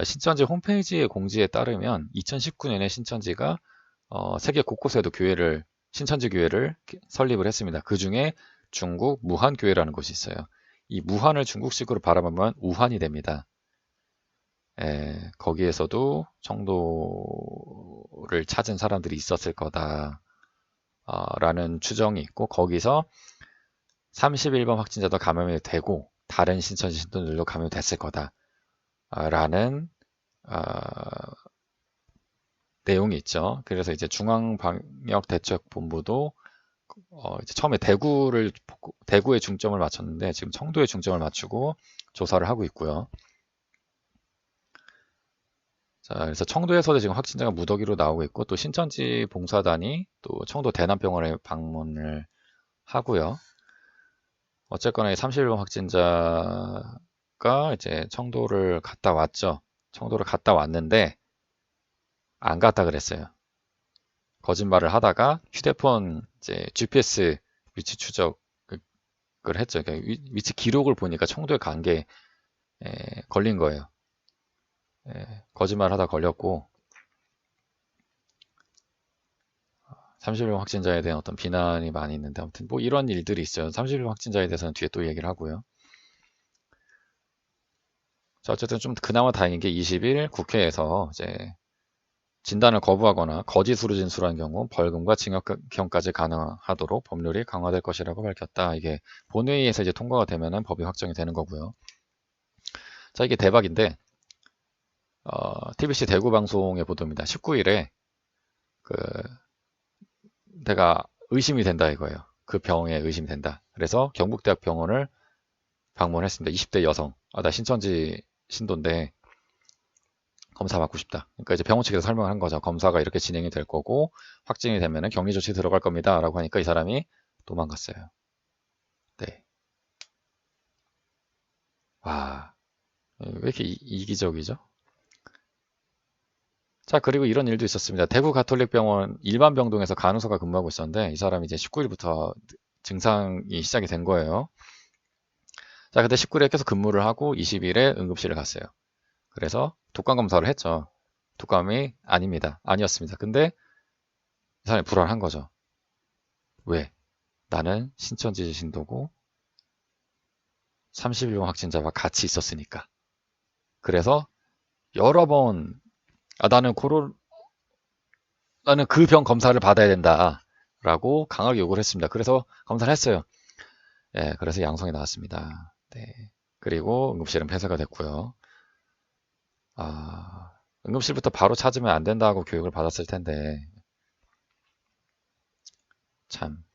신천지 홈페이지의 공지에 따르면 2019년에 신천지가 세계 곳곳에도 신천지 교회를 설립을 했습니다. 그 중에 중국 무한 교회라는 곳이 있어요. 이 무한을 중국식으로 발음하면 우한이 됩니다. 거기에서도 청도를 찾은 사람들이 있었을 거다 라는 추정이 있고, 거기서 31번 확진자도 감염이 되고 다른 신천지 신도들도 감염이 됐을 거다 라는 내용이 있죠. 그래서 이제 중앙방역대책본부도 이제 처음에 대구에 중점을 맞췄는데 지금 청도에 중점을 맞추고 조사를 하고 있고요. 자, 그래서 청도에서도 지금 확진자가 무더기로 나오고 있고, 또 신천지 봉사단이 또 청도 대남병원에 방문을 하고요. 어쨌거나 이 31번 확진자가 이제 청도를 갔다 왔죠. 청도를 갔다 왔는데 안 갔다 그랬어요. 거짓말을 하다가 휴대폰 이제 GPS 위치 추적을 했죠. 그러니까 위치 기록을 보니까 청도에 간 게 걸린 거예요. 거짓말 하다 걸렸고, 31명 확진자에 대한 어떤 비난이 많이 있는데, 아무튼 뭐 이런 일들이 있어요. 31명 확진자에 대해서는 뒤에 또 얘기를 하고요. 자, 어쨌든 좀 그나마 다행인 게 20일 국회에서 이제 진단을 거부하거나 거짓으로 진술한 경우 벌금과 징역형까지 가능하도록 법률이 강화될 것이라고 밝혔다. 이게 본회의에서 이제 통과가 되면은 법이 확정이 되는 거고요. 자, 이게 대박인데, TBC 대구 방송의 보도입니다. 19일에 내가 의심이 된다 이거예요. 그 병에 의심이 된다. 그래서 경북대학 병원을 방문했습니다. 20대 여성. 나 신천지 신도인데 검사 받고 싶다. 그러니까 이제 병원 측에서 설명을 한 거죠. 검사가 이렇게 진행이 될 거고 확진이 되면 격리 조치 들어갈 겁니다. 라고 하니까 이 사람이 도망갔어요. 네. 와, 왜 이렇게 이기적이죠? 자, 그리고 이런 일도 있었습니다. 대구 가톨릭병원 일반 병동에서 간호사가 근무하고 있었는데 이 사람이 이제 19일부터 증상이 시작이 된 거예요. 자, 근데 19일에 계속 근무를 하고 20일에 응급실을 갔어요. 그래서 독감 검사를 했죠. 독감이 아니었습니다. 근데 이 사람이 불안한 거죠. 왜? 나는 신천지 신도고 31명 확진자와 같이 있었으니까. 그래서 여러 번 나는 그 병 검사를 받아야 된다 라고 강하게 요구를 했습니다. 그래서 검사를 했어요. 그래서 양성이 나왔습니다. 네. 그리고 응급실은 폐쇄가 됐고요. 응급실부터 바로 찾으면 안 된다고 교육을 받았을 텐데 참.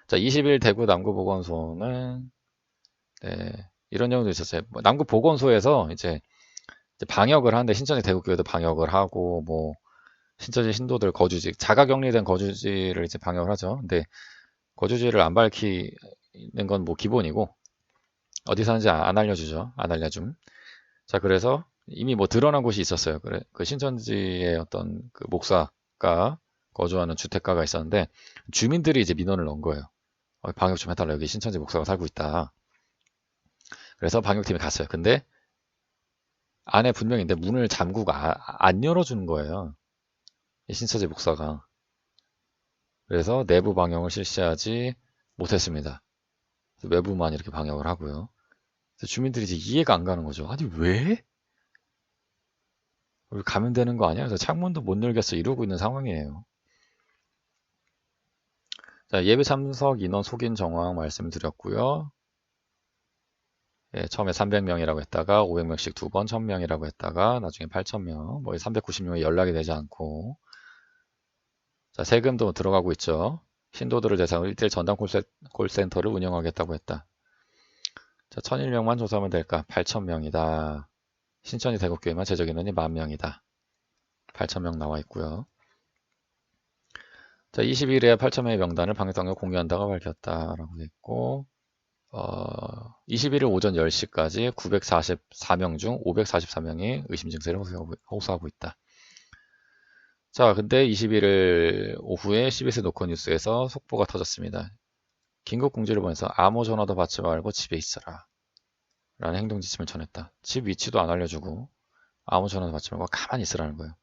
자, 20일 대구 남구보건소는 이런 경우도 있었어요. 남구보건소에서 이제 방역을 하는데 신천지 대구교회도 방역을 하고 뭐 신천지 신도들 거주지 자가격리된 거주지를 이제 방역을 하죠. 근데 거주지를 안 밝히는 건 뭐 기본이고 어디 사는지 안 알려주죠. 안 알려줌. 자, 그래서 이미 뭐 드러난 곳이 있었어요. 그래, 그 신천지의 어떤 그 목사가 거주하는 주택가가 있었는데 주민들이 이제 민원을 넣은 거예요. 방역 좀 해달라. 여기 신천지 목사가 살고 있다. 그래서 방역팀이 갔어요. 근데 안에 분명인데 문을 잠그고 안 열어주는 거예요. 이 신천지 목사가. 그래서 내부 방역을 실시하지 못했습니다. 외부만 이렇게 방역을 하고요. 그래서 주민들이 이제 이해가 안 가는 거죠. 아니 왜? 우리 가면 되는 거 아니야? 그래서 창문도 못 열겠어 이러고 있는 상황이에요. 자, 예배 참석 인원 속인 정황 말씀드렸고요. 처음에 300명이라고 했다가 500명씩 두 번 1000명이라고 했다가 나중에 8000명, 뭐 390명이 연락이 되지 않고. 자, 세금도 들어가고 있죠. 신도들을 대상으로 1대1 전담 콜센터를 운영하겠다고 했다. 자, 1001명만 조사하면 될까? 8000명이다. 신천지 대구교회만 제적 인원이 10,000명이다. 8000명 나와 있고요. 자, 20일에 8000명의 명단을 방역당국 공유한다고 밝혔다라고 돼 있고, 21일 오전 10시까지 944명 중 544명이 의심 증세를 호소하고 있다. 자, 근데 21일 오후에 CBS 노컷 뉴스에서 속보가 터졌습니다. 긴급 공지를 보내서 아무 전화도 받지 말고 집에 있어라 라는 행동 지침을 전했다. 집 위치도 안 알려주고 아무 전화도 받지 말고 가만히 있으라는 거예요.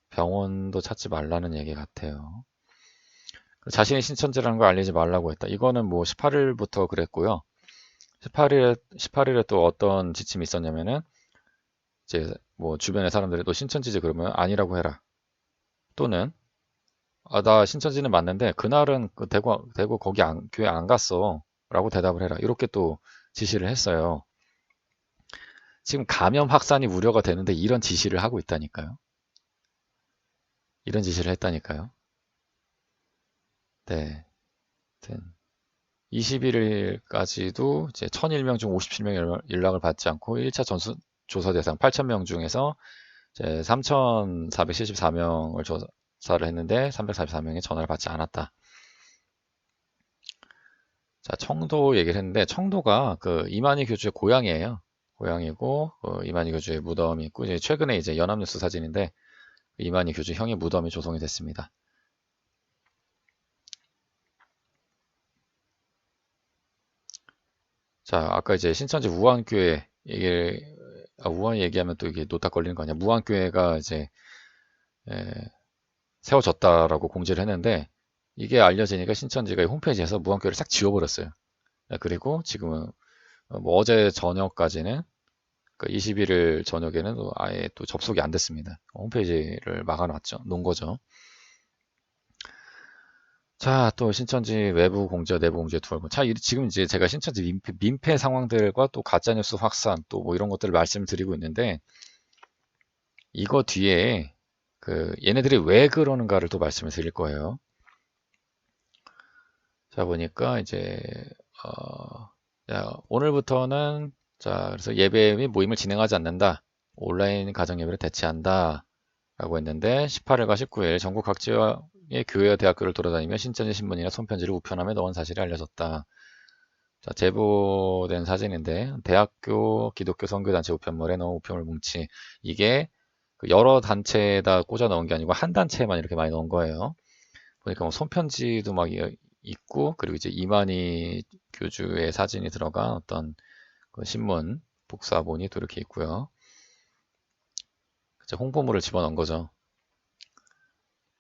병원도 찾지 말라는 얘기 같아요. 자신의 신천지라는 걸 알리지 말라고 했다. 이거는 뭐 18일부터 그랬고요. 18일에 또 어떤 지침이 있었냐면은 이제 뭐 주변의 사람들이 또 신천지지 그러면 아니라고 해라. 또는 나 신천지는 맞는데 그날은 그 대구 거기 교회 안 갔어 라고 대답을 해라. 이렇게 또 지시를 했어요. 지금 감염 확산이 우려가 되는데 이런 지시를 하고 있다니까요. 이런 지시를 했다니까요. 네. 하여튼 21일까지도 이제 1001명 중 57명 연락을 받지 않고 1차 전수 조사 대상 8,000명 중에서 이제 3,474명을 조사를 했는데 344명이 전화를 받지 않았다. 자, 청도 얘기를 했는데 청도가 그 이만희 교주의 고향이에요. 고향이고 이만희 교주의 무덤이 있고 이제 최근에 이제 연합뉴스 사진인데 이만희 교주 형의 무덤이 조성이 됐습니다. 자, 아까 이제 신천지 우한교회 우한 얘기하면 또 이게 노딱 걸리는 거 아니야? 무한교회가 이제 세워졌다라고 공지를 했는데 이게 알려지니까 신천지가 홈페이지에서 무한교회를 싹 지워버렸어요. 그리고 지금은 뭐 어제 저녁까지는 그 21일 저녁에는 아예 또 접속이 안 됐습니다. 홈페이지를 놓은 거죠. 자, 또 신천지 외부 공지와 내부 공지의 두 얼굴. 자, 지금 이제 제가 신천지 민폐 상황들과 또 가짜뉴스 확산 또 뭐 이런 것들을 말씀드리고 있는데 이거 뒤에 그 얘네들이 왜 그러는가를 또 말씀을 드릴 거예요. 자, 보니까 이제 자, 오늘부터는 자, 그래서 예배 및 모임을 진행하지 않는다. 온라인 가정 예배를 대체한다. 라고 했는데 18일과 19일 전국 각지의 교회와 대학교를 돌아다니며 신천지 신문이나 손편지를 우편함에 넣은 사실이 알려졌다. 자, 제보된 사진인데 대학교 기독교 선교단체 우편물에 넣은 우편물 뭉치 이게 그 여러 단체에다 꽂아 넣은 게 아니고 한 단체에만 이렇게 많이 넣은 거예요. 보니까 뭐 손편지도 막 있고 그리고 이제 이만희 교주의 사진이 들어간 어떤 그 신문 복사본이 또 이렇게 있고요. 홍보물을 집어넣은 거죠.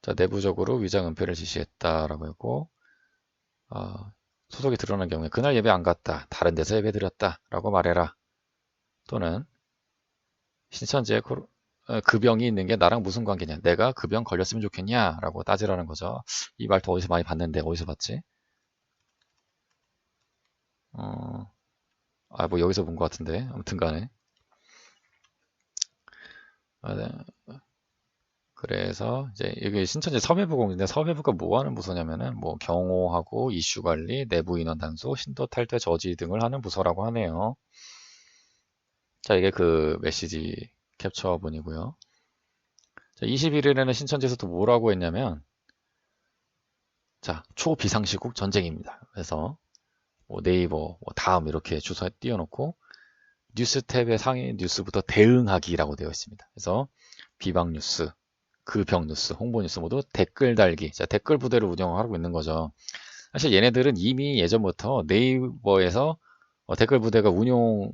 자, 내부적으로 위장 은폐를 지시했다라고 했고 소속이 드러난 경우에 그날 예배 안 갔다. 다른 데서 예배 드렸다. 라고 말해라. 또는 신천지에 그 병이 있는 게 나랑 무슨 관계냐. 내가 그 병 걸렸으면 좋겠냐. 라고 따지라는 거죠. 이 말도 어디서 많이 봤는데 어디서 봤지? 뭐 여기서 본 것 같은데. 아무튼 간에. 네. 그래서 이제 여기 신천지 섭외부 공지인데 섭외부가 뭐 하는 부서냐면은 뭐 경호하고 이슈 관리, 내부 인원 단속, 신도 탈퇴 저지 등을 하는 부서라고 하네요. 자, 이게 그 메시지 캡처본이고요. 자, 21일에는 신천지에서 또 뭐라고 했냐면 자, 초비상시국 전쟁입니다. 그래서 뭐 네이버, 뭐 다음 이렇게 주소에 띄워놓고 뉴스 탭의 상위 뉴스부터 대응하기라고 되어 있습니다. 그래서 비방 뉴스, 그 병 뉴스, 홍보 뉴스 모두 댓글 달기, 자, 댓글 부대를 운영하고 있는 거죠. 사실 얘네들은 이미 예전부터 네이버에서 댓글 부대가 운용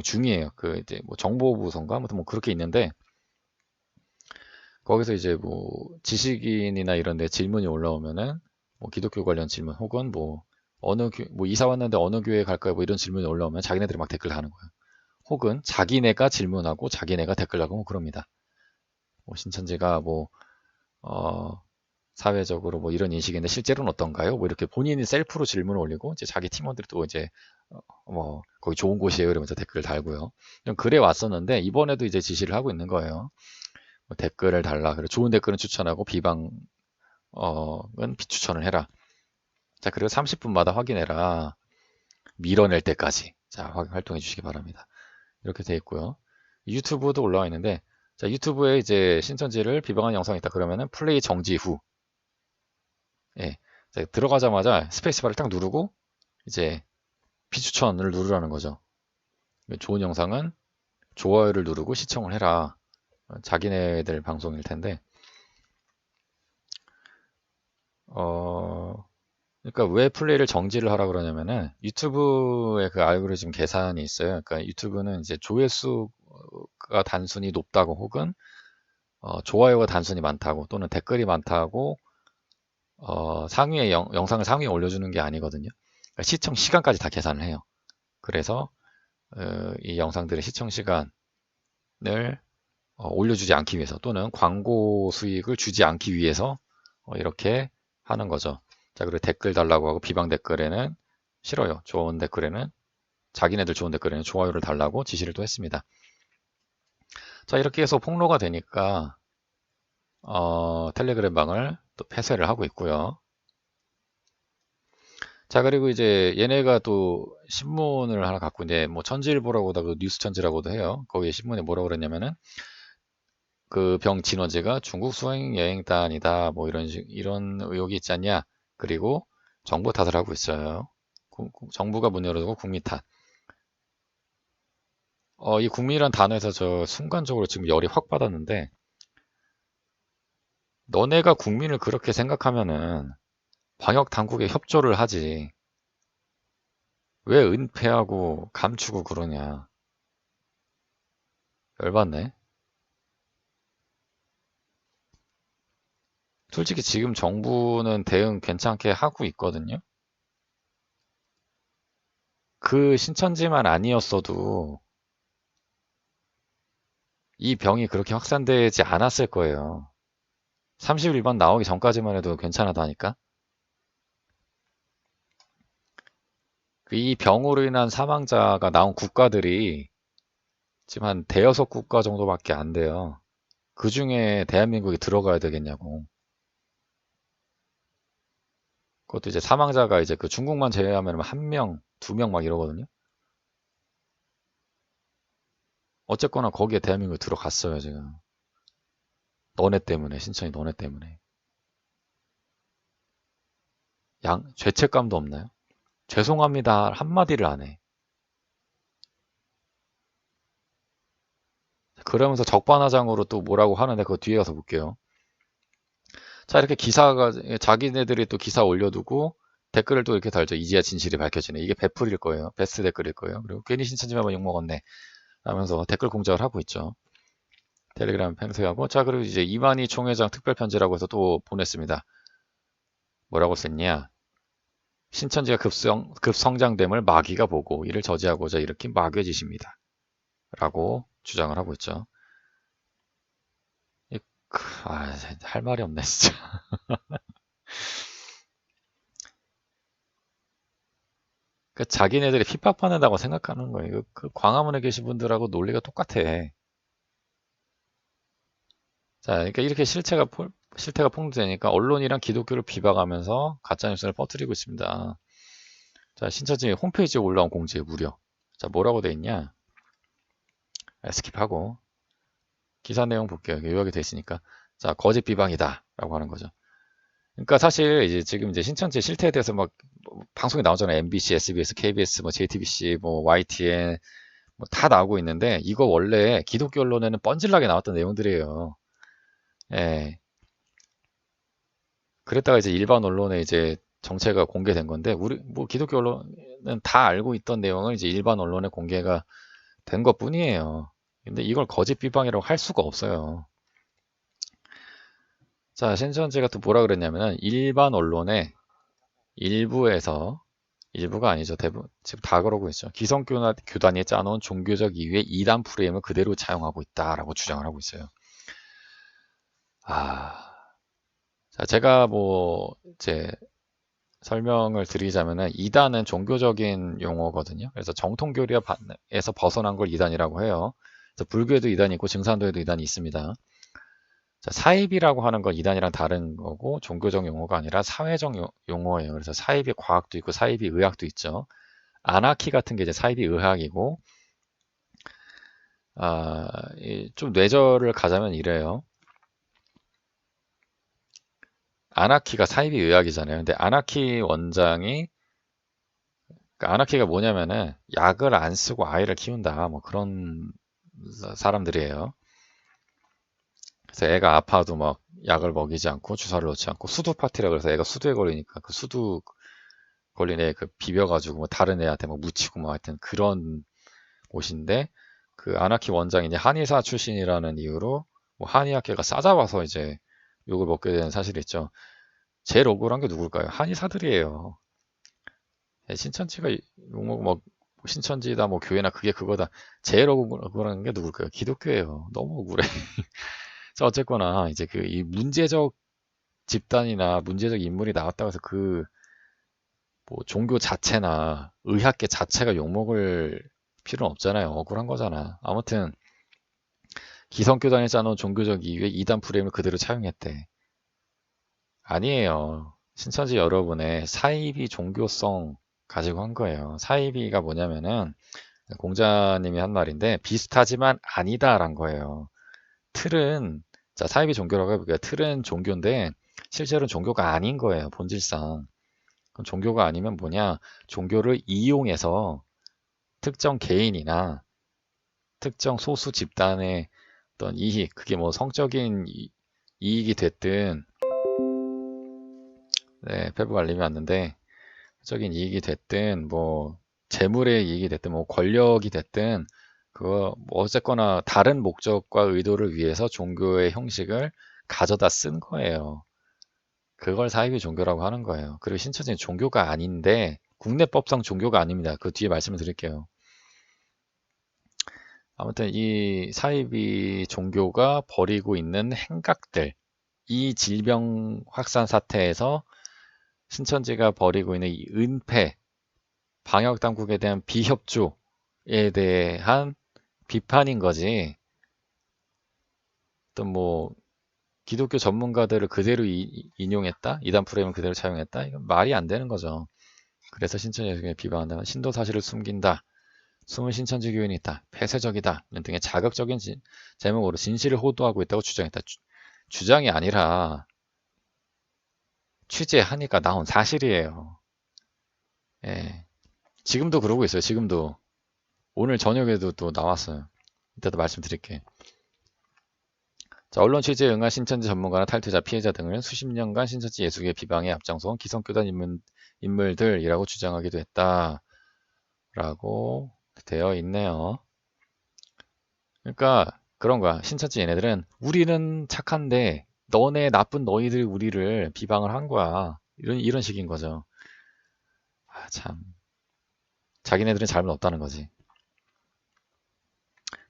중이에요. 그 이제 뭐 정보부서인가 아무튼 뭐 그렇게 있는데 거기서 이제 뭐 지식인이나 이런 데 질문이 올라오면은 뭐 기독교 관련 질문 혹은 뭐 뭐 이사 왔는데 어느 교회 갈까요? 뭐 이런 질문이 올라오면 자기네들이 막 댓글 하는 거예요. 혹은 자기네가 질문하고 자기네가 댓글 하고 뭐 그럽니다. 뭐 신천지가 뭐 사회적으로 뭐 이런 인식인데 실제로는 어떤가요? 뭐 이렇게 본인이 셀프로 질문을 올리고 이제 자기 팀원들이 또 이제 뭐 거기 좋은 곳이에요 이러면서 댓글을 달고요. 좀 그래 왔었는데 이번에도 이제 지시를 하고 있는 거예요. 뭐 댓글을 달라. 그리고 좋은 댓글은 추천하고 비방은 비추천을 해라. 자, 그리고 30분마다 확인해라. 밀어낼 때까지. 자, 활동해 주시기 바랍니다. 이렇게 돼 있고요. 유튜브도 올라와 있는데, 자, 유튜브에 이제 신천지를 비방한 영상이 있다. 그러면은 플레이 정지 후. 예. 자, 들어가자마자 스페이스바를 딱 누르고, 이제 비추천을 누르라는 거죠. 좋은 영상은 좋아요를 누르고 시청을 해라. 자기네들 방송일 텐데, 그러니까 왜 플레이를 정지를 하라 그러냐면은 유튜브의 그 알고리즘 계산이 있어요. 그러니까 유튜브는 이제 조회수가 단순히 높다고 혹은 좋아요가 단순히 많다고 또는 댓글이 많다고 상위에 영상을 상위에 올려주는 게 아니거든요. 그러니까 시청 시간까지 다 계산을 해요. 그래서 이 영상들의 시청 시간을 올려주지 않기 위해서 또는 광고 수익을 주지 않기 위해서 이렇게 하는 거죠. 자, 그리고 댓글 달라고 하고 비방 댓글에는 싫어요. 좋은 댓글에는 자기네들 좋은 댓글에는 좋아요를 달라고 지시를 또 했습니다. 자, 이렇게 해서 폭로가 되니까 텔레그램 방을 또 폐쇄를 하고 있고요. 자, 그리고 이제 얘네가 또 신문을 하나 갖고 이제 뭐 천지일보라고도 하고 뉴스 천지라고도 해요. 거기에 신문에 뭐라고 그랬냐면은 그 병 진원지가 중국 수행 여행단이다 뭐 이런 의혹이 있지 않냐. 그리고 정부 탓을 하고 있어요. 정부가 문 열어두고 국민 탓. 이 국민이란 단어에서 저 순간적으로 지금 열이 확 받았는데, 너네가 국민을 그렇게 생각하면은 방역 당국에 협조를 하지. 왜 은폐하고 감추고 그러냐. 열받네. 솔직히 지금 정부는 대응 괜찮게 하고 있거든요. 그 신천지만 아니었어도 이 병이 그렇게 확산되지 않았을 거예요. 31번 나오기 전까지만 해도 괜찮았다니까. 이 병으로 인한 사망자가 나온 국가들이 지금 한 대여섯 국가 정도밖에 안 돼요. 그 중에 대한민국이 들어가야 되겠냐고. 그것도 이제 사망자가 이제 그 중국만 제외하면 한 명, 두 명 막 이러거든요. 어쨌거나 거기에 대한민국이 들어갔어요, 지금. 너네 때문에, 신천이 너네 때문에. 죄책감도 없나요? 죄송합니다. 한마디를 안 해. 그러면서 적반하장으로 또 뭐라고 하는데 그거 뒤에 가서 볼게요. 자, 이렇게 기사가, 자기네들이 또 기사 올려두고 댓글을 또 이렇게 달죠. 이제야 진실이 밝혀지네. 이게 베풀일 거예요. 베스트 댓글일 거예요. 그리고 괜히 신천지만 욕먹었네. 하면서 댓글 공작을 하고 있죠. 텔레그램 팽수하고. 자, 그리고 이제 이만희 총회장 특별편지라고 해서 또 보냈습니다. 뭐라고 썼냐? 신천지가 급성장됨을 마귀가 보고 이를 저지하고자 일으킨 마귀의 짓입니다. 라고 주장을 하고 있죠. 할 말이 없네, 진짜. 그 자기네들이 핍박받는다고 생각하는 거예요. 그 광화문에 계신 분들하고 논리가 똑같아. 자, 그러니까 이렇게 실태가 폭로되니까 언론이랑 기독교를 비방하면서 가짜뉴스를 퍼뜨리고 있습니다. 자, 신천지 홈페이지에 올라온 공지에 무려. 자, 뭐라고 돼 있냐? 스킵하고 기사 내용 볼게요. 요약이 돼 있으니까. 자, 거짓 비방이다 라고 하는 거죠. 그러니까 사실 이제 지금 이제 신천지 실태에 대해서 막 방송이 나오잖아요. MBC, SBS, KBS, 뭐 JTBC, 뭐 YTN 뭐 다 나오고 있는데 이거 원래 기독교 언론에는 뻔질나게 나왔던 내용들이에요. 예. 그랬다가 이제 일반 언론에 이제 정체가 공개된 건데 우리 뭐 기독교 언론은 다 알고 있던 내용을 이제 일반 언론에 공개가 된 것뿐이에요. 근데 이걸 거짓 비방이라고 할 수가 없어요. 자, 신천지가 또 뭐라 그랬냐면은 일반 언론의 일부에서 일부가 아니죠. 대부분 지금 다 그러고 있죠. 기성교단이 짜놓은 종교적 이유의 이단 프레임을 그대로 차용하고 있다라고 주장을 하고 있어요. 아, 자, 제가 뭐 이제 설명을 드리자면은 이단은 종교적인 용어거든요. 그래서 정통교리에서 벗어난 걸 이단이라고 해요. 그래서 불교에도 이단이 있고 증산도에도 이단이 있습니다. 자, 사입이라고 하는 건 이단이랑 다른 거고 종교적 용어가 아니라 사회적 용어예요. 그래서 사입이 과학도 있고 사입이 의학도 있죠. 아나키 같은 게 이제 사입이 의학이고 좀 뇌절을 가자면 이래요. 아나키가 사입이 의학이잖아요. 근데 아나키 원장이 그러니까 아나키가 뭐냐면은 약을 안 쓰고 아이를 키운다 뭐 그런 사람들이에요. 그래서 애가 아파도 막 약을 먹이지 않고 주사를 놓지 않고 수두 파티라 그래서 애가 수두에 걸리니까 그 수두 걸린 애 그 비벼가지고 뭐 다른 애한테 막 묻히고 뭐 하여튼 그런 옷인데 그 아나키 원장이 이제 한의사 출신이라는 이유로 뭐 한의학회가 싸잡아서 이제 욕을 먹게 되는 사실이 있죠. 제일 억울한 게 누굴까요? 한의사들이에요. 신천지가 욕먹고 뭐 신천지다 뭐 교회나 그게 그거다. 제일 억울한 게 누굴까요? 기독교예요. 너무 억울해. 자, 어쨌거나 이제 그 이 문제적 집단이나 문제적 인물이 나왔다고 해서 그 뭐 종교 자체나 의학계 자체가 욕먹을 필요는 없잖아요. 억울한 거잖아. 아무튼 기성교단이 짜놓은 종교적 이유의 이단 프레임을 그대로 차용했대. 아니에요. 신천지 여러분의 사이비 종교성 가지고 한 거예요. 사이비가 뭐냐면은 공자님이 한 말인데 비슷하지만 아니다란 거예요. 틀은 자 사이비 종교라고 해볼게요. 틀은 종교인데 실제로는 종교가 아닌 거예요. 본질상. 그럼 종교가 아니면 뭐냐? 종교를 이용해서 특정 개인이나 특정 소수 집단의 어떤 이익, 그게 뭐 성적인 이익이 됐든, 네, 페북 알림이 왔는데, 성적인 이익이 됐든, 뭐, 재물의 이익이 됐든, 뭐, 권력이 됐든, 그거, 뭐 어쨌거나 다른 목적과 의도를 위해서 종교의 형식을 가져다 쓴 거예요. 그걸 사이비 종교라고 하는 거예요. 그리고 신천지는 종교가 아닌데, 국내법상 종교가 아닙니다. 그 뒤에 말씀을 드릴게요. 아무튼 이 사이비 종교가 벌이고 있는 행각들, 이 질병 확산 사태에서 신천지가 벌이고 있는 이 은폐, 방역 당국에 대한 비협조에 대한 비판인 거지. 또 뭐 기독교 전문가들을 그대로 인용했다? 이단 프레임을 그대로 차용했다? 이건 말이 안 되는 거죠. 그래서 신천지에 비방한다. 신도 사실을 숨긴다. 숨은 신천지 교인이 있다. 폐쇄적이다. 등의 자극적인 제목으로 진실을 호도하고 있다고 주장했다. 주장이 아니라 취재하니까 나온 사실이에요. 예. 지금도 그러고 있어요. 지금도. 오늘 저녁에도 또 나왔어요. 이따도 말씀드릴게. 자, 언론 취재에 응한 신천지 전문가나 탈퇴자, 피해자 등을 수십 년간 신천지 예수계 비방에 앞장서온 기성교단 인물들이라고 주장하기도 했다. 라고 되어 있네요. 그러니까 그런 거야. 신천지 얘네들은 우리는 착한데 너네 나쁜 너희들 우리를 비방을 한 거야. 이런 식인 거죠. 아, 참. 자기네들은 잘못 없다는 거지.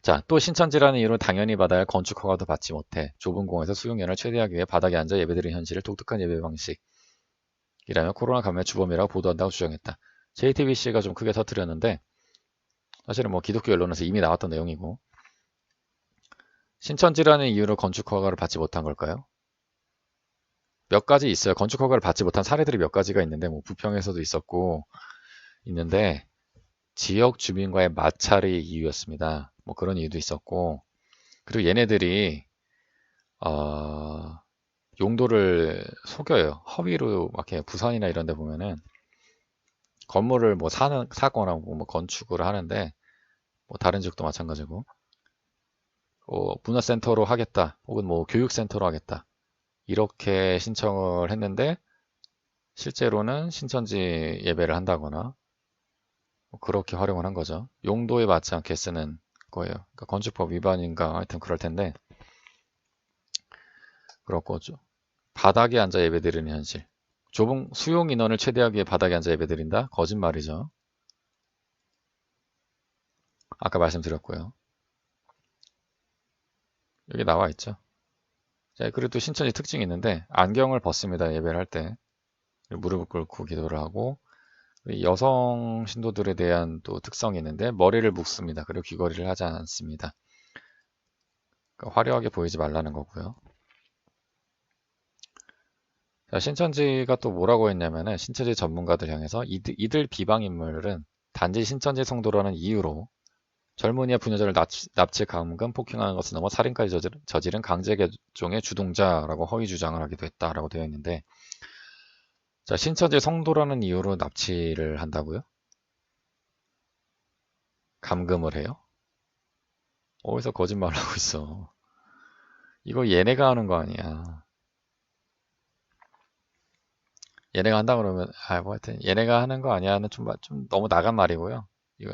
자, 또 신천지라는 이유로 당연히 받아야 할 건축 허가도 받지 못해. 좁은 공원에서 수용연을 최대하기 위해 바닥에 앉아 예배드리는 현실을 독특한 예배 방식이라며 코로나 감염의 주범이라고 보도한다고 주장했다. JTBC가 좀 크게 터뜨렸는데 사실은 뭐 기독교 언론에서 이미 나왔던 내용이고 신천지라는 이유로 건축 허가를 받지 못한 걸까요? 몇 가지 있어요. 건축 허가를 받지 못한 사례들이 몇 가지가 있는데 뭐 부평에서도 있었고 있는데 지역 주민과의 마찰이 이유였습니다. 뭐 그런 이유도 있었고 그리고 얘네들이 용도를 속여요. 허위로 막 이렇게 부산이나 이런 데 보면은 건물을 뭐 사거나 뭐 건축을 하는데 뭐 다른 지역도 마찬가지고 문화센터로 하겠다 혹은 뭐 교육센터로 하겠다 이렇게 신청을 했는데 실제로는 신천지 예배를 한다거나 뭐 그렇게 활용을 한 거죠. 용도에 맞지 않게 쓰는 거예요. 그러니까 건축법 위반인가 하여튼 그럴 텐데 그렇고 바닥에 앉아 예배드리는 현실. 좁은 수용 인원을 최대하기 위해 바닥에 앉아 예배드린다? 거짓말이죠. 아까 말씀드렸고요. 여기 나와 있죠. 자, 그리고 또 신천지 특징이 있는데 안경을 벗습니다. 예배를 할 때. 무릎을 꿇고 기도를 하고 여성 신도들에 대한 또 특성이 있는데 머리를 묶습니다. 그리고 귀걸이를 하지 않습니다. 그러니까 화려하게 보이지 말라는 거고요. 자, 신천지가 또 뭐라고 했냐면은 신천지 전문가들 향해서 이들 비방 인물은 단지 신천지 성도라는 이유로 젊은이와 부녀자를 납치, 감금, 폭행하는 것을 넘어 살인까지 저지른 강제 개종의 주동자라고 허위 주장을 하기도 했다라고 되어 있는데 자, 신천지 성도라는 이유로 납치를 한다고요? 감금을 해요? 어디서 거짓말을 하고 있어. 이거 얘네가 하는 거 아니야. 얘네가 한다 그러면 뭐 하여튼 얘네가 하는 거 아니야는 좀 너무 나간 말이고요. 이거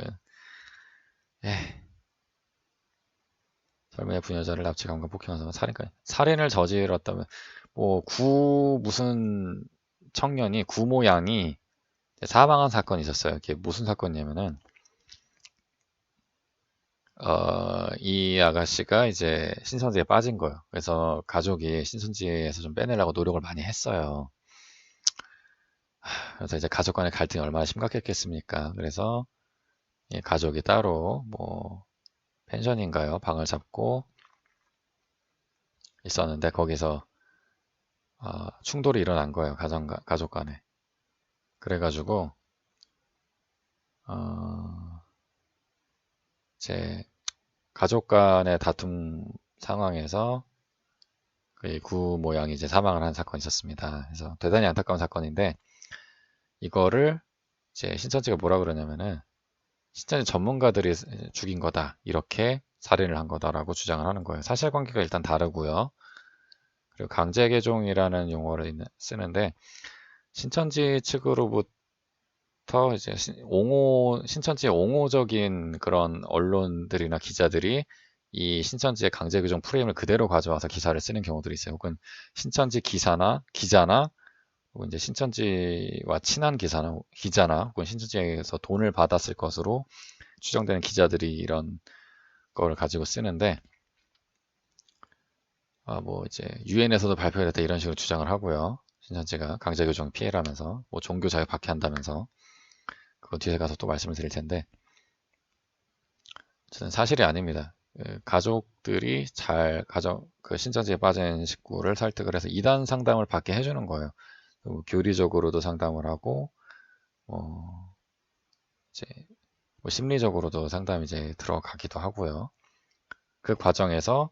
젊은 부녀자를 납치 감금 폭행한 살인까지 살인을 저질렀다면 뭐 구 무슨 청년이 구모양이 사망한 사건이 있었어요. 이게 무슨 사건이냐면은 이 아가씨가 이제 신천지에 빠진 거예요. 그래서 가족이 신천지에서 좀 빼내려고 노력을 많이 했어요. 그래서 이제 가족 간의 갈등이 얼마나 심각했겠습니까? 그래서 가족이 따로 뭐 펜션인가요? 방을 잡고 있었는데 거기서 충돌이 일어난 거예요. 가족 간에. 그래가지고 제 가족 간의 다툼 상황에서 그 구 모양이 이제 사망을 한 사건이 있었습니다. 그래서 대단히 안타까운 사건인데 이거를 이제 신천지가 뭐라 그러냐면은 신천지 전문가들이 죽인 거다 이렇게 살인을 한 거다라고 주장을 하는 거예요. 사실관계가 일단 다르고요. 그리고 강제개종이라는 용어를 쓰는데 신천지 측으로부터 이제 신천지의 옹호적인 그런 언론들이나 기자들이 이 신천지의 강제규정 프레임을 그대로 가져와서 기사를 쓰는 경우들이 있어요. 혹은 신천지 기자나 혹은 이제 신천지와 친한 기자나 혹은 신천지에서 돈을 받았을 것으로 추정되는 기자들이 이런 걸 가지고 쓰는데 뭐 이제 유엔에서도 발표가 됐다 이런 식으로 주장을 하고요. 신천지가 강제교정 피해라면서 뭐 종교 자유 박해한다면서 그거 뒤에 가서 또 말씀을 드릴 텐데 저는 사실이 아닙니다. 가족들이 그 신천지에 빠진 식구를 설득을 해서 이단 상담을 받게 해주는 거예요. 교리적으로도 상담을 하고 이제 뭐 심리적으로도 상담이 이제 들어가기도 하고요. 그 과정에서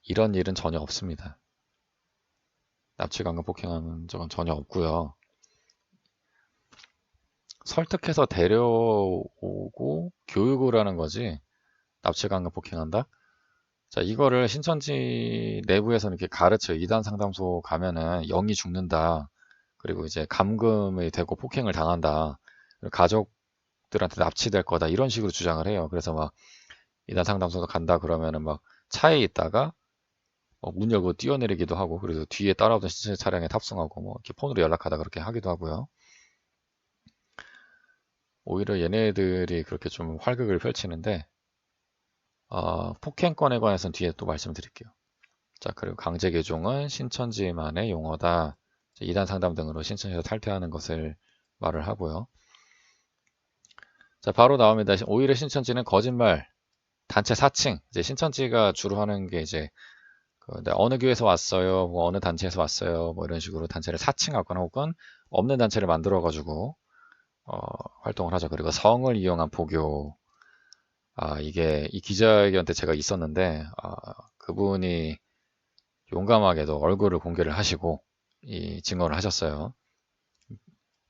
이런 일은 전혀 없습니다. 납치 강간 폭행하는 적은 전혀 없고요. 설득해서 데려오고 교육을 하는 거지 납치 강간 폭행한다? 자, 이거를 신천지 내부에서는 이렇게 가르쳐요. 이단 상담소 가면은 영이 죽는다. 그리고 이제 감금이 되고 폭행을 당한다. 가족들한테 납치될 거다. 이런 식으로 주장을 해요. 그래서 막 이단 상담소도 간다 그러면은 막 차에 있다가 문 열고 뛰어내리기도 하고 그래서 뒤에 따라오던 신천지 차량에 탑승하고 뭐 이렇게 폰으로 연락하다 그렇게 하기도 하고요. 오히려 얘네들이 그렇게 좀 활극을 펼치는데 폭행권에 관해서는 뒤에 또 말씀드릴게요. 자, 그리고 강제개종은 신천지만의 용어다. 이단 상담 등으로 신천지에서 탈퇴하는 것을 말을 하고요. 자, 바로 나옵니다. 오히려 신천지는 거짓말, 단체 사칭. 이제 신천지가 주로 하는 게 이제 어느 교회에서 왔어요, 뭐 어느 단체에서 왔어요, 뭐 이런 식으로 단체를 사칭하거나 혹은 없는 단체를 만들어가지고 활동을 하죠. 그리고 성을 이용한 포교. 이게 이 기자회견 때 제가 있었는데 그분이 용감하게도 얼굴을 공개를 하시고 이 증언을 하셨어요.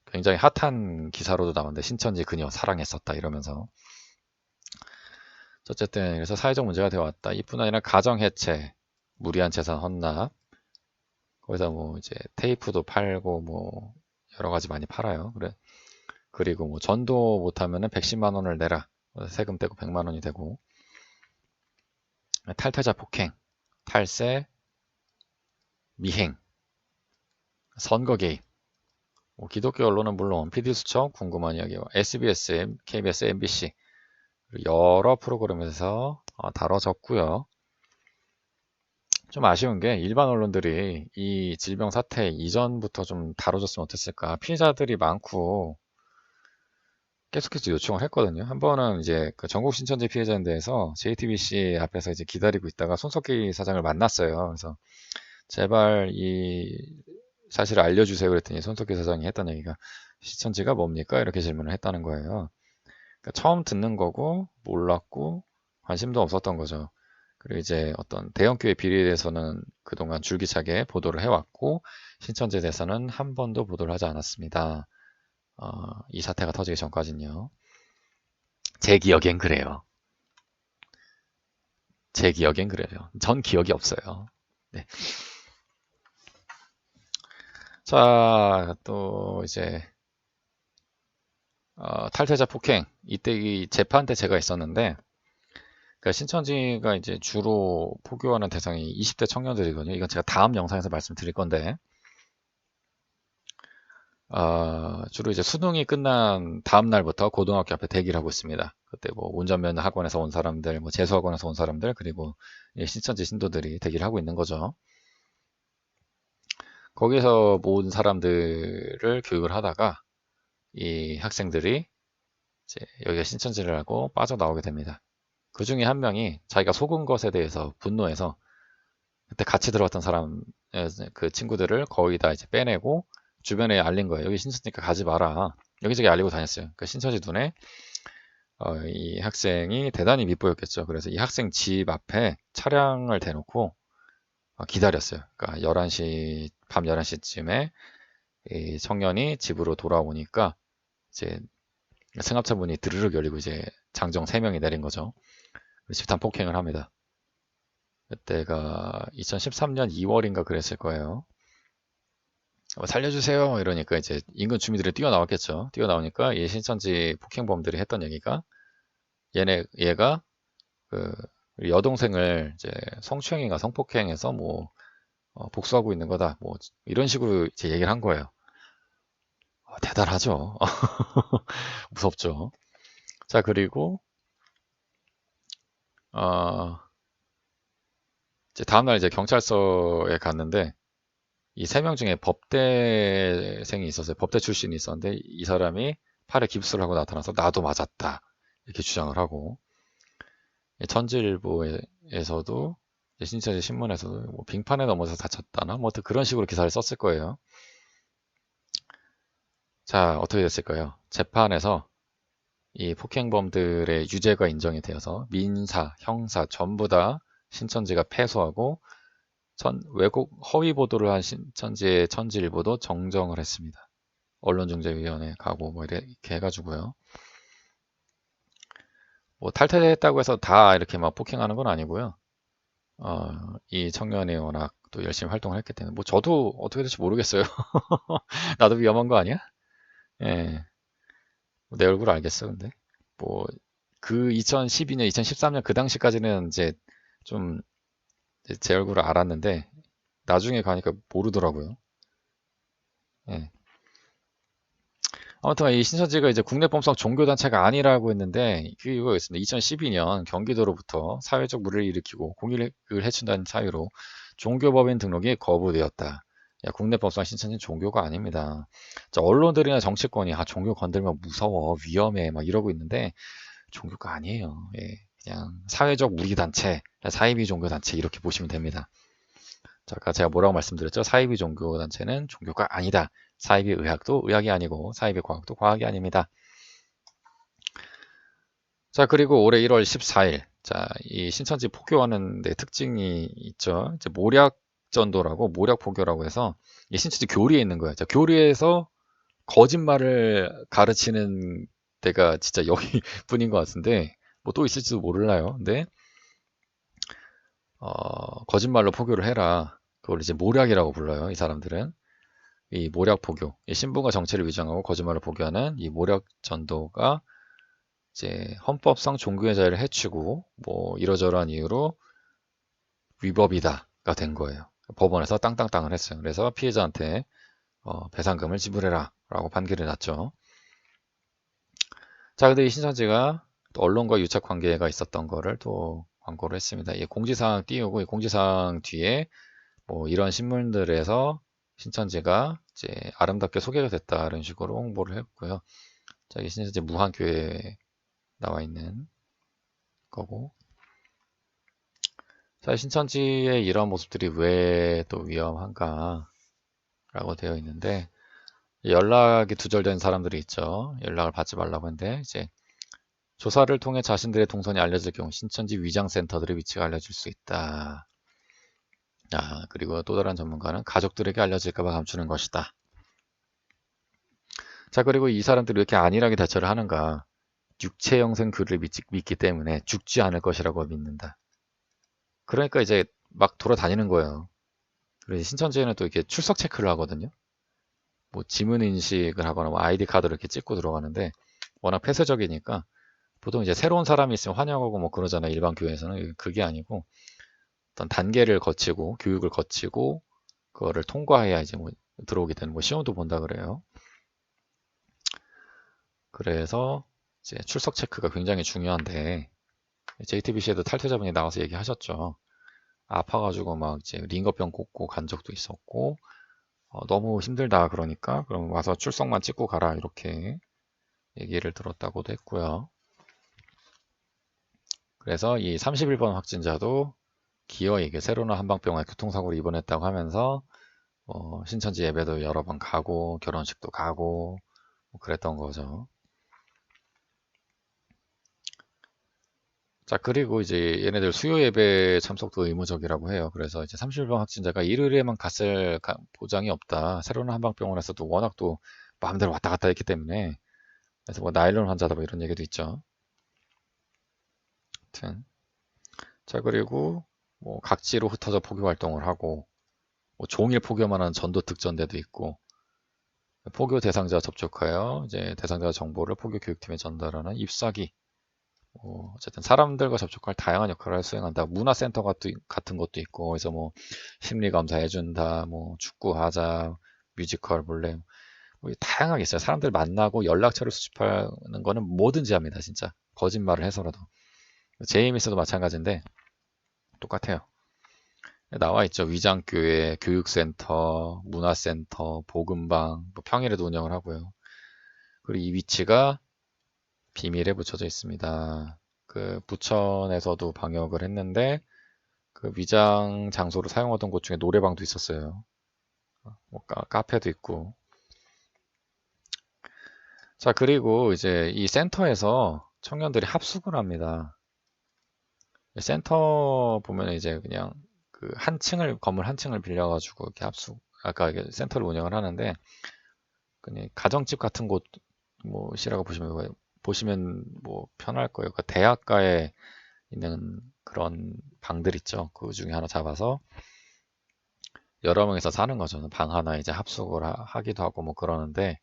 굉장히 핫한 기사로도 나오는데 신천지 그녀 사랑했었다 이러면서 어쨌든 그래서 사회적 문제가 되어왔다. 이뿐 아니라 가정 해체, 무리한 재산 헌납, 거기서 뭐 이제 테이프도 팔고 뭐 여러 가지 많이 팔아요. 그리고 뭐 전도 못하면은 110만 원을 내라. 세금 떼고 100만 원이 되고 탈퇴자 폭행, 탈세, 미행, 선거 개입. 뭐 기독교 언론은 물론 PD수첩, 궁금한 이야기와 SBS, KBS, MBC 여러 프로그램에서 다뤄졌고요. 좀 아쉬운 게 일반 언론들이 이 질병 사태 이전부터 좀 다뤄줬으면 어땠을까. 피해자들이 많고 계속해서 요청을 했거든요. 한 번은 이제 그 전국 신천지 피해자에 대해서 JTBC 앞에서 이제 기다리고 있다가 손석희 사장을 만났어요. 그래서 제발 이 사실을 알려주세요. 그랬더니 손석희 사장이 했던 얘기가 신천지가 뭡니까? 이렇게 질문을 했다는 거예요. 그러니까 처음 듣는 거고 몰랐고 관심도 없었던 거죠. 그리고 이제 어떤 대형교회 비리에 대해서는 그동안 줄기차게 보도를 해왔고 신천지에 대해서는 한 번도 보도를 하지 않았습니다. 이 사태가 터지기 전까지는요. 제 기억엔 그래요. 제 기억엔 그래요. 전 기억이 없어요. 네. 자, 또 이제 탈퇴자 폭행. 이때 이 재판 때 제가 있었는데, 그러니까 신천지가 이제 주로 포교하는 대상이 20대 청년들이거든요. 이건 제가 다음 영상에서 말씀드릴 건데, 주로 이제 수능이 끝난 다음 날부터 고등학교 앞에 대기를 하고 있습니다. 그때 뭐 운전면허 학원에서 온 사람들, 뭐 재수학원에서 온 사람들, 그리고 신천지 신도들이 대기를 하고 있는 거죠. 거기서 모은 사람들을 교육을 하다가 이 학생들이 이제 여기가 신천지라고 빠져나오게 됩니다. 그 중에 한 명이 자기가 속은 것에 대해서 분노해서 그때 같이 들어왔던 사람, 그 친구들을 거의 다 이제 빼내고 주변에 알린 거예요. 여기 신천지니까 가지 마라. 여기저기 알리고 다녔어요. 그 신천지 눈에 이 학생이 대단히 밉보였겠죠. 그래서 이 학생 집 앞에 차량을 대놓고 기다렸어요. 그러니까 11시, 밤 11시쯤에 이 청년이 집으로 돌아오니까 이제 승합차 문이 드르륵 열리고 이제 장정 3명이 내린 거죠. 집단 폭행을 합니다. 그때가 2013년 2월인가 그랬을 거예요. 살려주세요 이러니까 이제 인근 주민들이 뛰어나왔겠죠. 뛰어나오니까 이 신천지 폭행범들이 했던 얘기가 얘가 그 여동생을 이제 성추행인가 성폭행해서 뭐 복수하고 있는 거다. 뭐 이런 식으로 이제 얘기를 한 거예요. 대단하죠. 무섭죠. 자, 그리고 이제 다음날 이제 경찰서에 갔는데 이 3명 중에 법대생이 있었어요. 법대 출신이 있었는데 이 사람이 팔에 깁스를 하고 나타나서 나도 맞았다 이렇게 주장을 하고, 천지일보에서도 신천지 신문에서도 뭐 빙판에 넘어져서 다쳤다나 뭐 그런 식으로 기사를 썼을 거예요. 자, 어떻게 됐을까요? 재판에서 이 폭행범들의 유죄가 인정이 되어서 민사, 형사 전부 다 신천지가 패소하고 왜곡 허위 보도를 한 신천지의 천지일보도 정정을 했습니다. 언론중재위원회 가고 뭐 이렇게 해가지고요. 뭐 탈퇴했다고 해서 다 이렇게 막 폭행하는 건 아니고요. 이 청년이 워낙 또 열심히 활동을 했기 때문에 뭐 저도 어떻게 될지 모르겠어요. 나도 위험한 거 아니야? 예. 내 얼굴 알겠어, 근데. 뭐 그 2012년, 2013년 그 당시까지는 이제 좀 제 얼굴을 알았는데 나중에 가니까 모르더라고요. 예. 아무튼 이 신천지가 이제 국내법상 종교단체가 아니라고 했는데 이거 있습니다. 2012년 경기도로부터 사회적 물의를 일으키고 공익을 해친다는 사유로 종교법인 등록이 거부되었다. 야, 국내법상 신천지는 종교가 아닙니다. 자, 언론들이나 정치권이 종교 건들면 무서워, 위험해 막 이러고 있는데 종교가 아니에요. 예, 그냥 사회적 무리단체, 사이비 종교단체 이렇게 보시면 됩니다. 자, 아까 제가 뭐라고 말씀드렸죠? 사이비 종교단체는 종교가 아니다. 사이비 의학도 의학이 아니고 사이비 과학도 과학이 아닙니다. 자, 그리고 올해 1월 14일, 자, 이 신천지 포교하는 데 특징이 있죠. 이제 모략전도라고 모략포교라고 해서 이 신천지 교리에 있는 거예요. 자, 교리에서 거짓말을 가르치는 데가 진짜 여기뿐인 것 같은데 뭐 또 있을지도 몰라요. 근데 거짓말로 포교를 해라. 그걸 이제 모략이라고 불러요. 이 사람들은. 이 모략 포교, 이 신분과 정체를 위장하고 거짓말을 포교하는 이 모략 전도가 이제 헌법상 종교의 자유를 해치고 뭐 이러저러한 이유로 위법이다가 된 거예요. 법원에서 땅땅땅을 했어요. 그래서 피해자한테 배상금을 지불해라 라고 판결이 났죠. 자, 근데 이 신천지가 또 언론과 유착 관계가 있었던 거를 또 광고를 했습니다. 이 공지사항 띄우고 이 공지사항 뒤에 뭐 이런 신문들에서 신천지가 이제 아름답게 소개가 됐다 이런 식으로 홍보를 했고요. 자, 이게 신천지 무한교회에 나와 있는 거고. 자, 신천지의 이런 모습들이 왜 또 위험한가 라고 되어 있는데, 연락이 두절된 사람들이 있죠. 연락을 받지 말라고 했는데 이제 조사를 통해 자신들의 동선이 알려질 경우 신천지 위장센터들의 위치가 알려질 수 있다. 그리고 또 다른 전문가는 가족들에게 알려질까봐 감추는 것이다. 자, 그리고 이 사람들이 왜 이렇게 안일하게 대처를 하는가? 육체 형성 교리를 믿기 때문에 죽지 않을 것이라고 믿는다. 그러니까 이제 막 돌아다니는 거예요. 그래서 신천지에는 또 이렇게 출석 체크를 하거든요. 뭐 지문 인식을 하거나 뭐 아이디 카드를 이렇게 찍고 들어가는데 워낙 폐쇄적이니까 보통 이제 새로운 사람이 있으면 환영하고 뭐 그러잖아요. 일반 교회에서는 그게 아니고 어떤 단계를 거치고 교육을 거치고 그거를 통과해야 이제 뭐 들어오게 되는 뭐 시험도 본다 그래요. 그래서 이제 출석 체크가 굉장히 중요한데 JTBC에도 탈퇴자분이 나와서 얘기하셨죠. 아파가지고 막 이제 링거병 꽂고 간 적도 있었고 너무 힘들다 그러니까 그럼 와서 출석만 찍고 가라 이렇게 얘기를 들었다고도 했고요. 그래서 이 31번 확진자도 기어이게 세로나 한방병원에 교통사고로 입원했다고 하면서 신천지 예배도 여러 번 가고 결혼식도 가고 뭐 그랬던 거죠. 자, 그리고 이제 얘네들 수요 예배 참석도 의무적이라고 해요. 그래서 이제 30번 확진자가 일요일에만 갔을 보장이 없다. 세로나 한방병원에서도 워낙 또 마음대로 왔다 갔다 했기 때문에 그래서 뭐 나일론 환자다 뭐 이런 얘기도 있죠. 아무튼 자, 그리고 뭐 각지로 흩어져 포교 활동을 하고 뭐 종일 포교만 하는 전도 특전대도 있고 포교 대상자 접촉하여 이제 대상자 정보를 포교 교육팀에 전달하는 잎사귀 어쨌든 사람들과 접촉할 다양한 역할을 수행한다. 문화센터 같은 것도 있고 그래서 뭐 심리 검사 해준다, 뭐 축구하자, 뮤지컬 볼래 뭐 다양하게 있어요. 사람들 만나고 연락처를 수집하는 거는 뭐든지 합니다. 진짜 거짓말을 해서라도. 제이미스도 마찬가지인데 똑같아요. 나와 있죠. 위장교회, 교육센터, 문화센터, 복음방, 뭐 평일에도 운영을 하고요. 그리고 이 위치가 비밀에 붙여져 있습니다. 그 부천에서도 방역을 했는데 그 위장 장소로 사용하던 곳 중에 노래방도 있었어요. 뭐 카페도 있고. 자, 그리고 이제 이 센터에서 청년들이 합숙을 합니다. 센터 보면 이제 그냥 그 한 층을 건물 한 층을 빌려가지고 이렇게 합숙 아까 이게 센터를 운영을 하는데 그냥 가정집 같은 곳 뭐시라고 보시면 뭐 편할 거예요. 그 대학가에 있는 그런 방들 있죠. 그 중에 하나 잡아서 여러 명이서 사는 거죠. 방 하나 이제 합숙을 하기도 하고 뭐 그러는데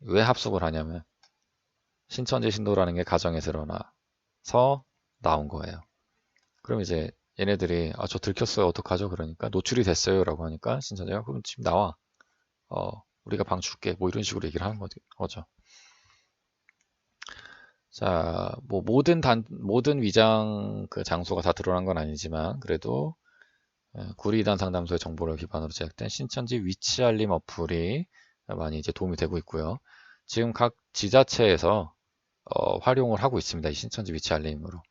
왜 합숙을 하냐면 신천지 신도라는 게 가정에서 일어나서 나온 거예요. 그럼 이제 얘네들이 저 들켰어요. 어떡하죠? 그러니까 노출이 됐어요. 라고 하니까 신천지가 그럼 지금 나와. 우리가 방 줄게. 뭐 이런 식으로 얘기를 하는 거죠. 자, 뭐 모든 위장 그 장소가 다 드러난 건 아니지만 그래도 구리이단 상담소의 정보를 기반으로 제작된 신천지 위치 알림 어플이 많이 이제 도움이 되고 있고요. 지금 각 지자체에서 활용을 하고 있습니다. 이 신천지 위치 알림으로.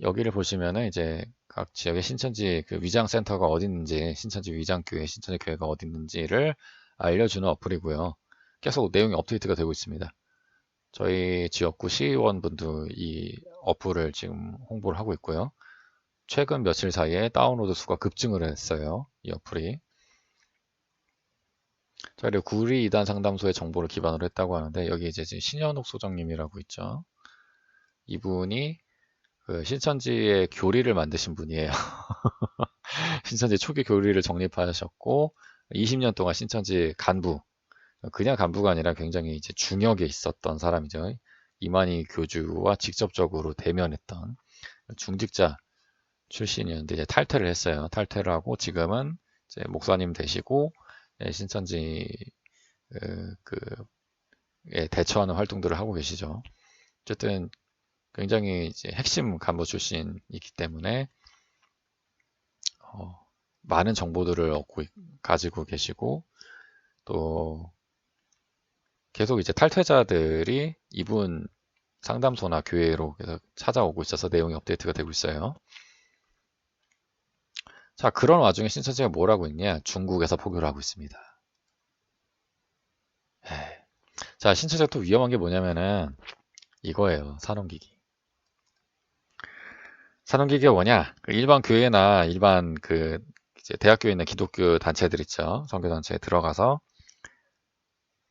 여기를 보시면은 이제 각 지역의 신천지 그 위장 센터가 어디 있는지, 신천지 위장교회, 신천지 교회가 어디 있는지를 알려주는 어플이고요. 계속 내용이 업데이트가 되고 있습니다. 저희 지역구 시의원분도 이 어플을 지금 홍보를 하고 있고요. 최근 며칠 사이에 다운로드 수가 급증을 했어요. 이 어플이. 자, 그리고 구리 이단 상담소의 정보를 기반으로 했다고 하는데 여기 이제 지금 신현옥 소장님이라고 있죠. 이분이 그 신천지의 교리를 만드신 분이에요. 신천지 초기 교리를 정립하셨고 20년 동안 신천지 간부, 그냥 간부가 아니라 굉장히 이제 중역에 있었던 사람이죠. 이만희 교주와 직접적으로 대면했던 중직자 출신이었는데 이제 탈퇴를 했어요. 탈퇴를 하고 지금은 이제 목사님 되시고 신천지 대처하는 활동들을 하고 계시죠. 어쨌든 굉장히 이제 핵심 간부 출신이기 때문에 많은 정보들을 가지고 계시고 또 계속 이제 탈퇴자들이 이분 상담소나 교회로 계속 찾아오고 있어서 내용이 업데이트가 되고 있어요. 자, 그런 와중에 신천지가 뭐라고 있냐? 중국에서 포교를 하고 있습니다. 자, 신천지가 또 위험한 게 뭐냐면은 이거예요. 산업기기. 산업기기가 뭐냐? 그 일반 교회나 일반 이제 대학교에 있는 기독교 단체들 있죠. 선교단체에 들어가서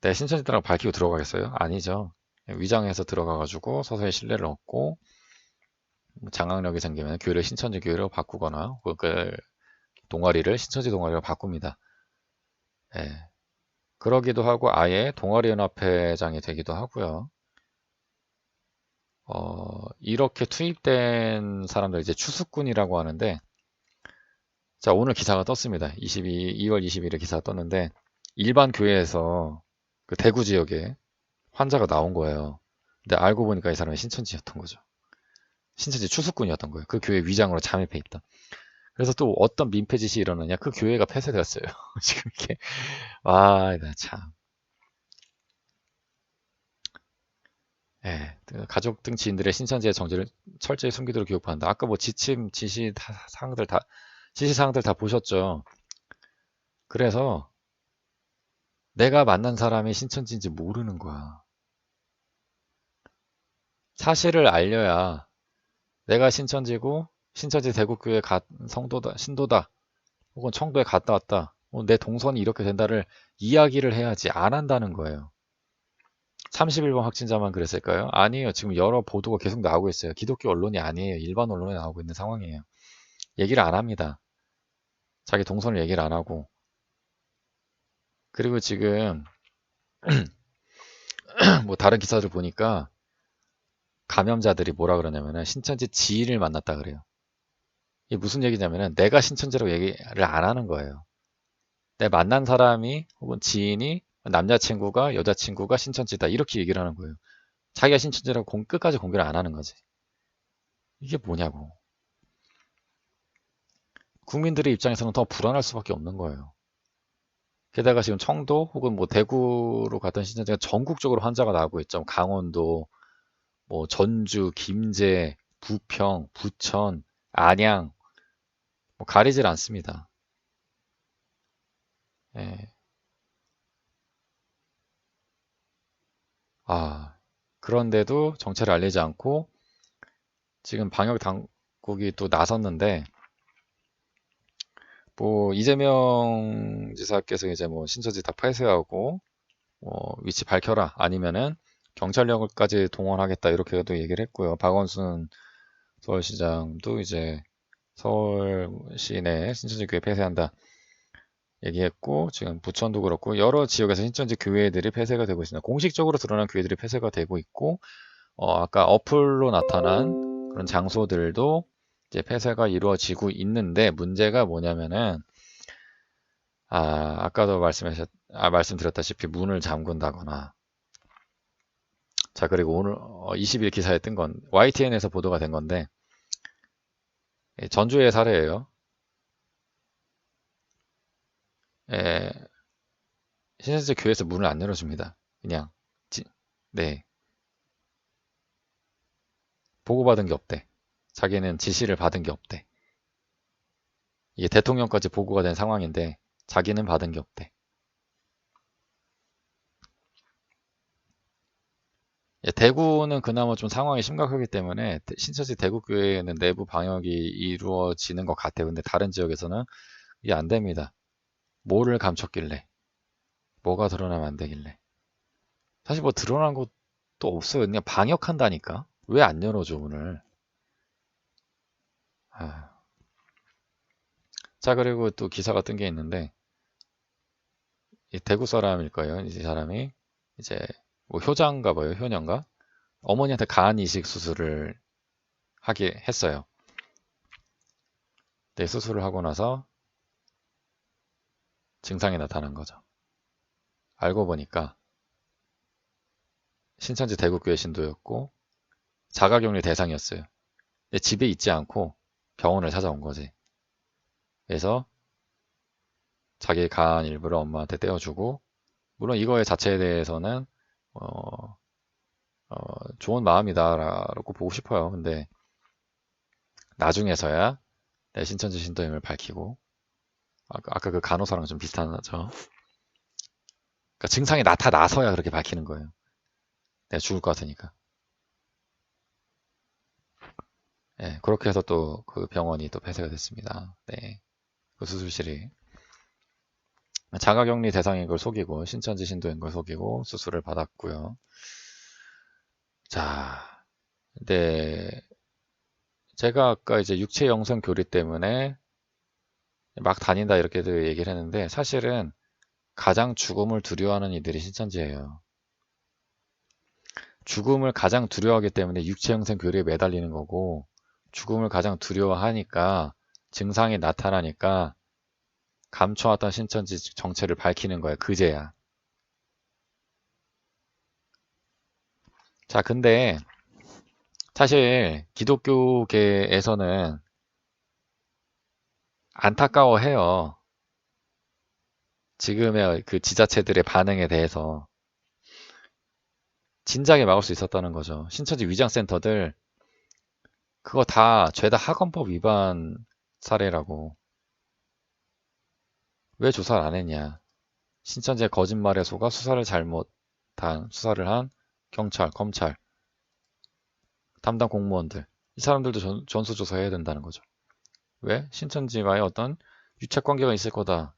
내 신천지라고 밝히고 들어가겠어요? 아니죠. 위장해서 들어가가지고 서서히 신뢰를 얻고 장악력이 생기면 교회를 신천지 교회로 바꾸거나 그 동아리를 신천지 동아리로 바꿉니다. 예. 그러기도 하고 아예 동아리연합회장이 되기도 하고요. 이렇게 투입된 사람들 이제 추수꾼이라고 하는데, 자, 오늘 기사가 떴습니다. 2월 20일에 기사가 떴는데, 일반 교회에서 그 대구 지역에 환자가 나온 거예요. 근데 알고 보니까 이 사람이 신천지였던 거죠. 신천지 추수꾼이었던 거예요. 그 교회 위장으로 잠입해 있던. 그래서 또 어떤 민폐짓이 일어나냐? 그 교회가 폐쇄되었어요. 지금 이게, 나 참. 예, 그 가족 등 지인들의 신천지의 정체를 철저히 숨기도록 교육한다. 아까 뭐 지시사항들 다 보셨죠? 그래서 내가 만난 사람이 신천지인지 모르는 거야. 사실을 알려야 내가 신천지고 신천지 대구교회 성도다, 신도다, 혹은 청도에 갔다 왔다. 내 동선이 이렇게 된다를 이야기를 해야지 안 한다는 거예요. 31번 확진자만 그랬을까요? 아니에요. 지금 여러 보도가 계속 나오고 있어요. 기독교 언론이 아니에요. 일반 언론에 나오고 있는 상황이에요. 얘기를 안 합니다. 자기 동선을 얘기를 안 하고. 그리고 지금 뭐 다른 기사들 보니까 감염자들이 뭐라 그러냐면은 신천지 지인을 만났다 그래요. 이게 무슨 얘기냐면은 내가 신천지라고 얘기를 안 하는 거예요. 내 만난 사람이 혹은 지인이 남자친구가 여자친구가 신천지다 이렇게 얘기를 하는 거예요. 자기가 신천지라고 끝까지 공개를 안 하는 거지. 이게 뭐냐고. 국민들의 입장에서는 더 불안할 수밖에 없는 거예요. 게다가 지금 청도 혹은 뭐 대구로 갔던 신천지가 전국적으로 환자가 나오고 있죠. 강원도, 뭐 전주, 김제, 부평, 부천, 안양 뭐 가리질 않습니다. 예. 그런데도 정체를 알리지 않고 지금 방역 당국이 또 나섰는데 뭐 이재명 지사께서 이제 뭐 신천지 다 폐쇄하고 위치 밝혀라 아니면은 경찰력까지 동원하겠다 이렇게도 얘기를 했고요. 박원순 서울시장도 이제 서울 시내 신천지 교회 폐쇄한다 얘기했고 지금 부천도 그렇고 여러 지역에서 신천지 교회들이 폐쇄가 되고 있습니다. 공식적으로 드러난 교회들이 폐쇄가 되고 있고 아까 어플로 나타난 그런 장소들도 이제 폐쇄가 이루어지고 있는데 문제가 뭐냐면은 아까도 말씀드렸다시피 문을 잠근다거나 자 그리고 오늘 20일 기사에 뜬 건 YTN에서 보도가 된 건데 전주의 사례예요. 예, 신천지 교회에서 문을 안 열어줍니다. 그냥 네 보고받은 게 없대. 자기는 지시를 받은 게 없대. 이게 대통령까지 보고가 된 상황인데 자기는 받은 게 없대. 대구는 그나마 좀 상황이 심각하기 때문에 신천지 대구교회는 내부 방역이 이루어지는 것 같아요. 근데 다른 지역에서는 이게 안 됩니다. 뭐를 감췄길래, 뭐가 드러나면 안 되길래. 사실 뭐 드러난 것도 없어요. 그냥 방역한다니까. 왜 안 열어줘 오늘? 아. 자 그리고 또 기사가 뜬 게 있는데 이 대구 사람일 거예요. 이 사람이 이제 뭐 효자인가 봐요. 효녀인가? 어머니한테 간 이식 수술을 하게 했어요. 네, 수술을 하고 나서 증상이 나타난 거죠. 알고 보니까 신천지 대구교회 신도였고 자가격리 대상이었어요. 근데 집에 있지 않고 병원을 찾아온 거지. 그래서 자기 간 일부를 엄마한테 떼어주고 물론 이거의 자체에 대해서는 어, 좋은 마음이다라고 보고 싶어요. 근데 나중에서야 내 신천지 신도임을 밝히고 아까 그 간호사랑 좀 비슷하죠. 그러니까 증상이 나타나서야 그렇게 밝히는 거예요. 내가 죽을 것 같으니까. 네, 그렇게 해서 또 그 병원이 또 폐쇄가 됐습니다. 네, 그 수술실이 자가격리 대상인 걸 속이고 신천지 신도인 걸 속이고 수술을 받았고요. 자, 네, 제가 아까 이제 육체 영성 교리 때문에 막 다닌다 이렇게도 얘기를 했는데 사실은 가장 죽음을 두려워하는 이들이 신천지예요. 죽음을 가장 두려워하기 때문에 육체 영성 교리에 매달리는 거고 죽음을 가장 두려워하니까 증상이 나타나니까 감춰왔던 신천지 정체를 밝히는 거야. 그제야. 자, 근데 사실 기독교계에서는 안타까워해요. 지금의 그 지자체들의 반응에 대해서 진작에 막을 수 있었다는 거죠. 신천지 위장센터들 그거 다 죄다 학원법 위반 사례라고. 왜 조사를 안 했냐? 신천지의 거짓말에 속아 수사를 한 경찰, 검찰, 담당 공무원들 이 사람들도 전수조사해야 된다는 거죠. 왜? 신천지와의 어떤 유착관계가 있을 거다.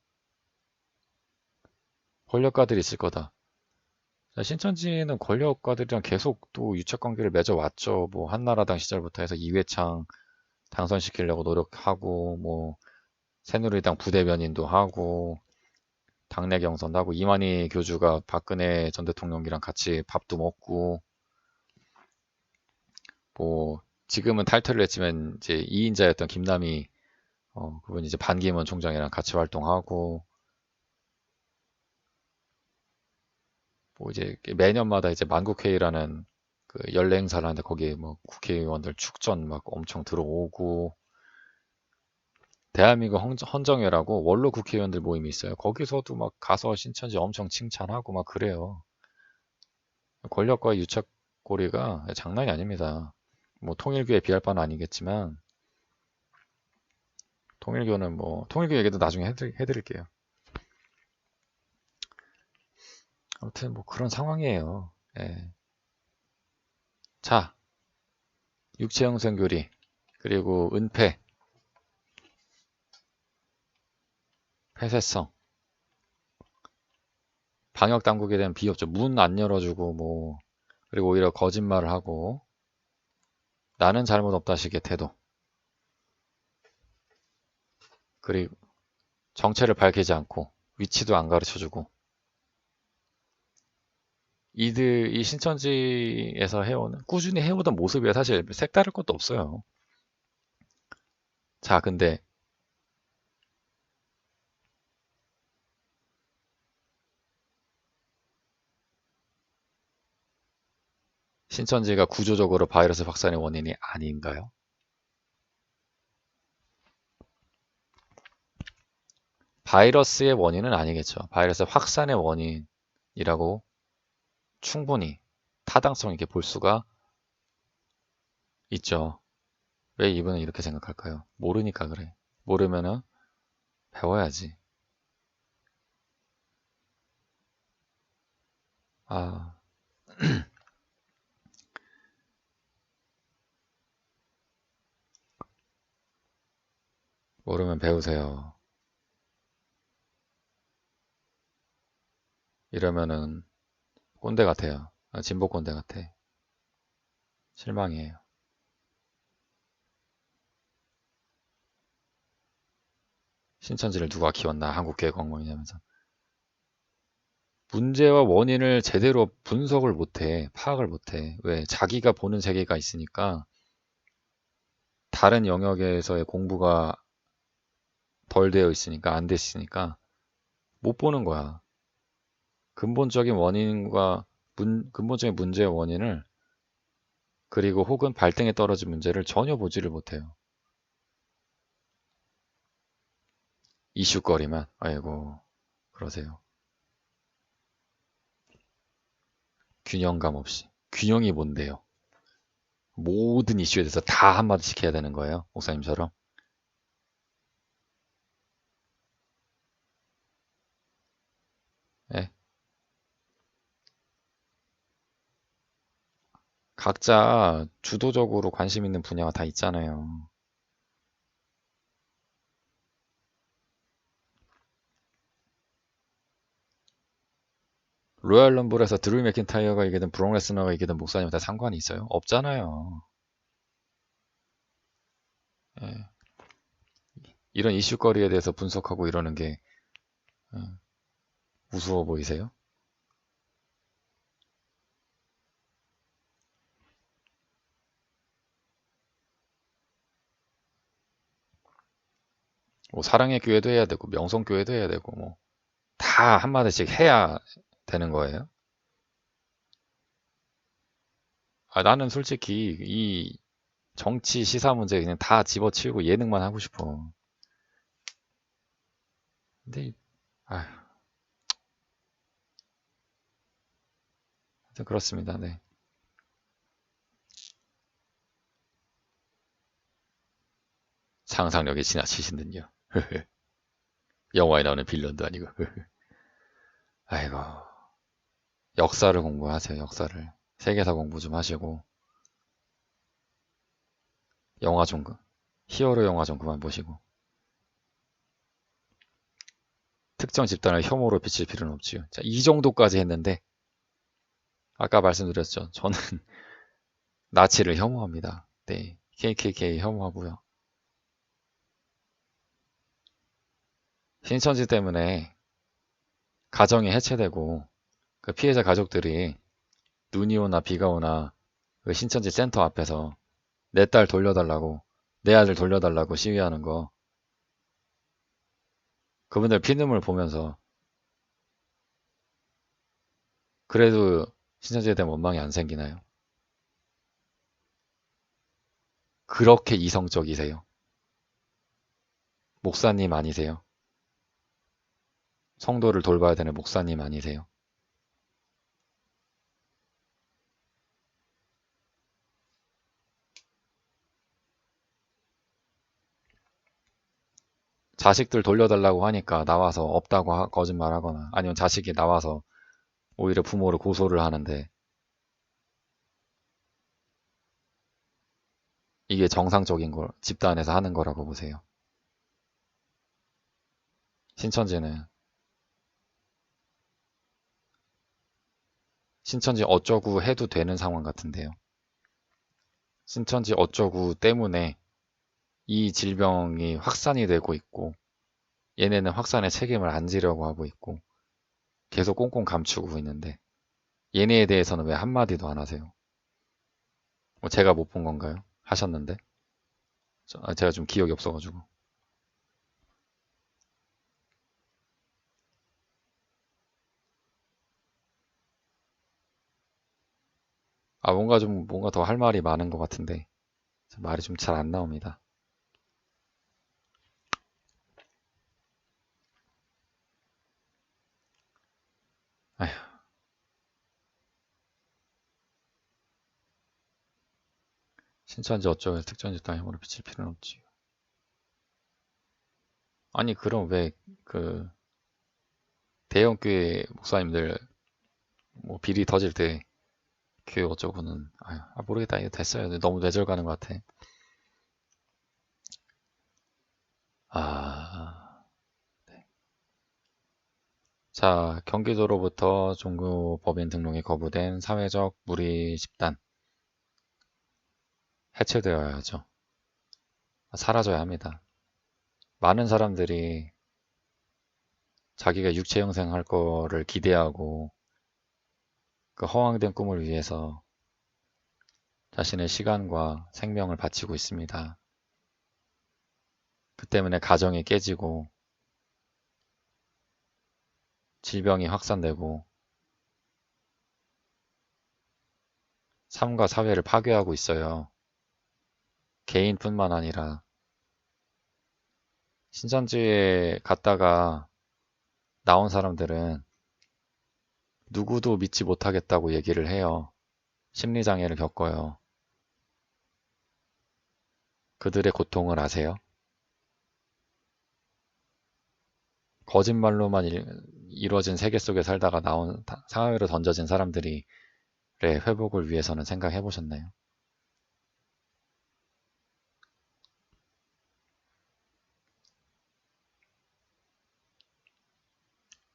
권력가들이 있을 거다. 신천지는 권력가들이랑 계속 또 유착관계를 맺어왔죠. 뭐 한나라당 시절부터 해서 이회창 당선시키려고 노력하고 뭐 새누리당 부대변인도 하고 당내 경선도 하고 이만희 교주가 박근혜 전 대통령이랑 같이 밥도 먹고 뭐 지금은 탈퇴를 했지만 이제 2인자였던 김남희 그분 이제 반기문 총장이랑 같이 활동하고 뭐 이제 매년마다 이제 만국회의라는 그 연례 행사를 하는데 거기에 뭐 국회의원들 축전 막 엄청 들어오고 대한민국 헌정회라고 원로 국회의원들 모임이 있어요. 거기서도 막 가서 신천지 엄청 칭찬하고 막 그래요. 권력과의 유착고리가 장난이 아닙니다. 뭐 통일교에 비할 바는 아니겠지만 통일교는 뭐 통일교 얘기도 나중에 해드릴게요. 아무튼 뭐 그런 상황이에요. 예. 자, 육체형성교리 그리고 은폐, 폐쇄성, 방역당국에 대한 비협조, 문 안 열어주고 뭐 그리고 오히려 거짓말을 하고 나는 잘못 없다식의 태도 그리고 정체를 밝히지 않고 위치도 안 가르쳐주고 이 신천지에서 꾸준히 해오던 모습이야. 사실 색다를 것도 없어요. 자, 근데 신천지가 구조적으로 바이러스 확산의 원인이 아닌가요? 바이러스의 원인은 아니겠죠. 바이러스 확산의 원인이라고 충분히 타당성 있게 볼 수가 있죠. 왜 이분은 이렇게 생각할까요? 모르니까 그래. 모르면은 배워야지. 아, 모르면 배우세요. 이러면은 꼰대 같아요. 진보 꼰대 같아. 실망이에요. 신천지를 누가 키웠나? 한국교회공무원이냐면서. 문제와 원인을 제대로 분석을 못해. 파악을 못해. 왜? 자기가 보는 세계가 있으니까 다른 영역에서의 공부가 덜 되어 있으니까 안 됐으니까 못 보는 거야. 근본적인 원인과 근본적인 문제의 원인을 그리고 혹은 발등에 떨어진 문제를 전혀 보지를 못해요. 이슈거리만 아이고 그러세요. 균형감 없이. 균형이 뭔데요? 모든 이슈에 대해서 다 한마디씩 해야 되는 거예요. 목사님처럼. 예. 각자 주도적으로 관심 있는 분야가 다 있잖아요. 로얄 럼블에서 드루 맥킨타이어가 이기든 브록 레스너가 이기든 목사님한테 상관이 있어요? 없잖아요. 예. 이런 이슈거리에 대해서 분석하고 이러는 게 예, 우스워 보이세요? 뭐 사랑의 교회도 해야 되고 명성교회도 해야 되고 뭐 다 한마디씩 해야 되는 거예요? 아, 나는 솔직히 이 정치 시사 문제 그냥 다 집어치우고 예능만 하고 싶어. 근데 아, 하여튼 그렇습니다. 네. 상상력이 지나치신 듯요. 영화에 나오는 빌런도 아니고. 아이고. 역사를 공부하세요. 역사를. 세계사 공부 좀 하시고 영화 좀 히어로 영화 좀 그만 보시고 특정 집단을 혐오로 비칠 필요는 없지요. 자, 이 정도까지 했는데 아까 말씀드렸죠. 저는 나치를 혐오합니다. 네. KKK 혐오하고요. 신천지 때문에 가정이 해체되고 그 피해자 가족들이 눈이 오나 비가 오나 그 신천지 센터 앞에서 내 딸 돌려달라고 내 아들 돌려달라고 시위하는 거 그분들 피눈물 보면서 그래도 신천지에 대한 원망이 안 생기나요? 그렇게 이성적이세요? 목사님 아니세요? 성도를 돌봐야 되는 목사님 아니세요? 자식들 돌려달라고 하니까 나와서 없다고 거짓말하거나 아니면 자식이 나와서 오히려 부모를 고소를 하는데 이게 정상적인 걸 집단에서 하는 거라고 보세요. 신천지는 신천지 어쩌구 해도 되는 상황 같은데요. 신천지 어쩌구 때문에 이 질병이 확산이 되고 있고 얘네는 확산의 책임을 안 지려고 하고 있고 계속 꽁꽁 감추고 있는데 얘네에 대해서는 왜 한마디도 안 하세요? 뭐 제가 못 본 건가요? 하셨는데 제가 좀 기억이 없어가지고 아 뭔가 더 할 말이 많은 것 같은데 말이 좀 잘 안 나옵니다. 아휴, 신천지 어쩌고 특정 집단 힘으로 비칠 필요는 없지. 아니 그럼 왜 그 대형 교회 목사님들 뭐 비리 터질 때 교회 어쩌고는 아휴, 모르겠다 이거 됐어요. 너무 뇌절 가는 것 같아. 아, 자 경기도로부터 종교 법인 등록이 거부된 사회적 무리 집단 해체되어야 하죠. 사라져야 합니다. 많은 사람들이 자기가 육체 형성할 거를 기대하고 그 허황된 꿈을 위해서 자신의 시간과 생명을 바치고 있습니다. 그 때문에 가정이 깨지고 질병이 확산되고 삶과 사회를 파괴하고 있어요. 개인뿐만 아니라 신천지에 갔다가 나온 사람들은 누구도 믿지 못하겠다고 얘기를 해요. 심리장애를 겪어요. 그들의 고통을 아세요? 거짓말로만 이루어진 세계 속에 살다가 나온 사회로 던져진 사람들이 회복을 위해서는 생각해 보셨나요?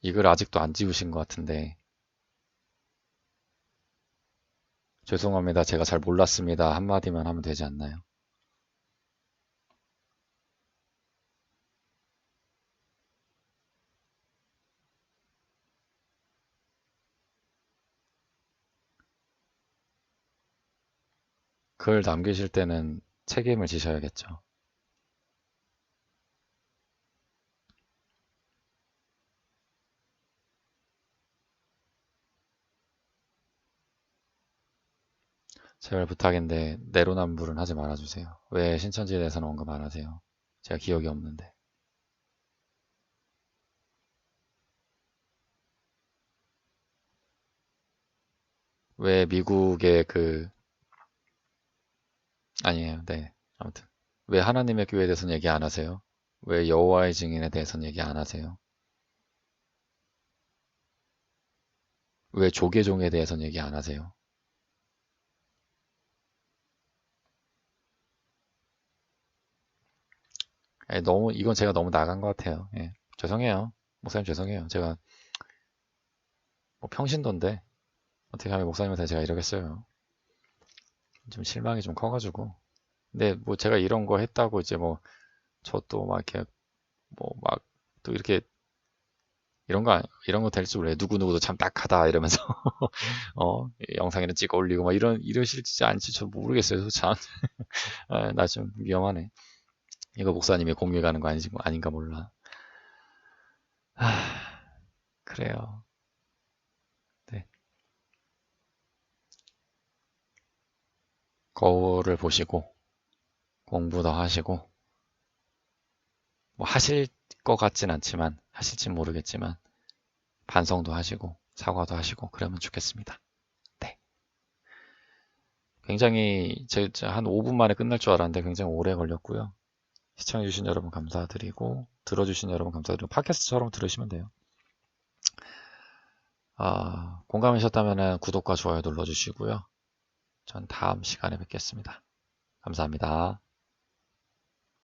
이걸 아직도 안 지우신 것 같은데 죄송합니다. 제가 잘 몰랐습니다. 한마디만 하면 되지 않나요? 글 남기실 때는 책임을 지셔야겠죠. 제발 부탁인데 내로남불은 하지 말아주세요. 왜 신천지에 대해서는 언급 안 하세요? 제가 기억이 없는데. 왜 미국의 아니에요. 네. 아무튼. 왜 하나님의 교회에 대해서는 얘기 안 하세요? 왜 여호와의 증인에 대해서는 얘기 안 하세요? 왜 조계종에 대해서는 얘기 안 하세요? 너무, 이건 제가 너무 나간 것 같아요. 예. 죄송해요. 목사님 죄송해요. 제가 뭐 평신도인데 어떻게 하면 목사님한테 제가 이러겠어요. 좀 실망이 좀 커가지고. 근데 뭐 제가 이런 거 했다고 이제 뭐 저 또 막 이렇게 뭐 막 또 이렇게 이런 거 될 줄 몰라요. 누구누구도 참 딱하다 이러면서 영상에는 찍어 올리고 막 이러실지 않지 저 모르겠어요. 참. 나 좀 위험하네. 이거 목사님이 공유해 가는 거 아닌가 몰라. 아, 그래요. 네. 거울을 보시고 공부도 하시고 뭐 하실 것 같진 않지만 하실진 모르겠지만 반성도 하시고 사과도 하시고 그러면 좋겠습니다. 네. 굉장히 한 5분 만에 끝날 줄 알았는데 굉장히 오래 걸렸고요. 시청해주신 여러분 감사드리고 들어주신 여러분 감사드리고 팟캐스트처럼 들으시면 돼요. 공감하셨다면 구독과 좋아요 눌러주시고요. 전 다음 시간에 뵙겠습니다. 감사합니다.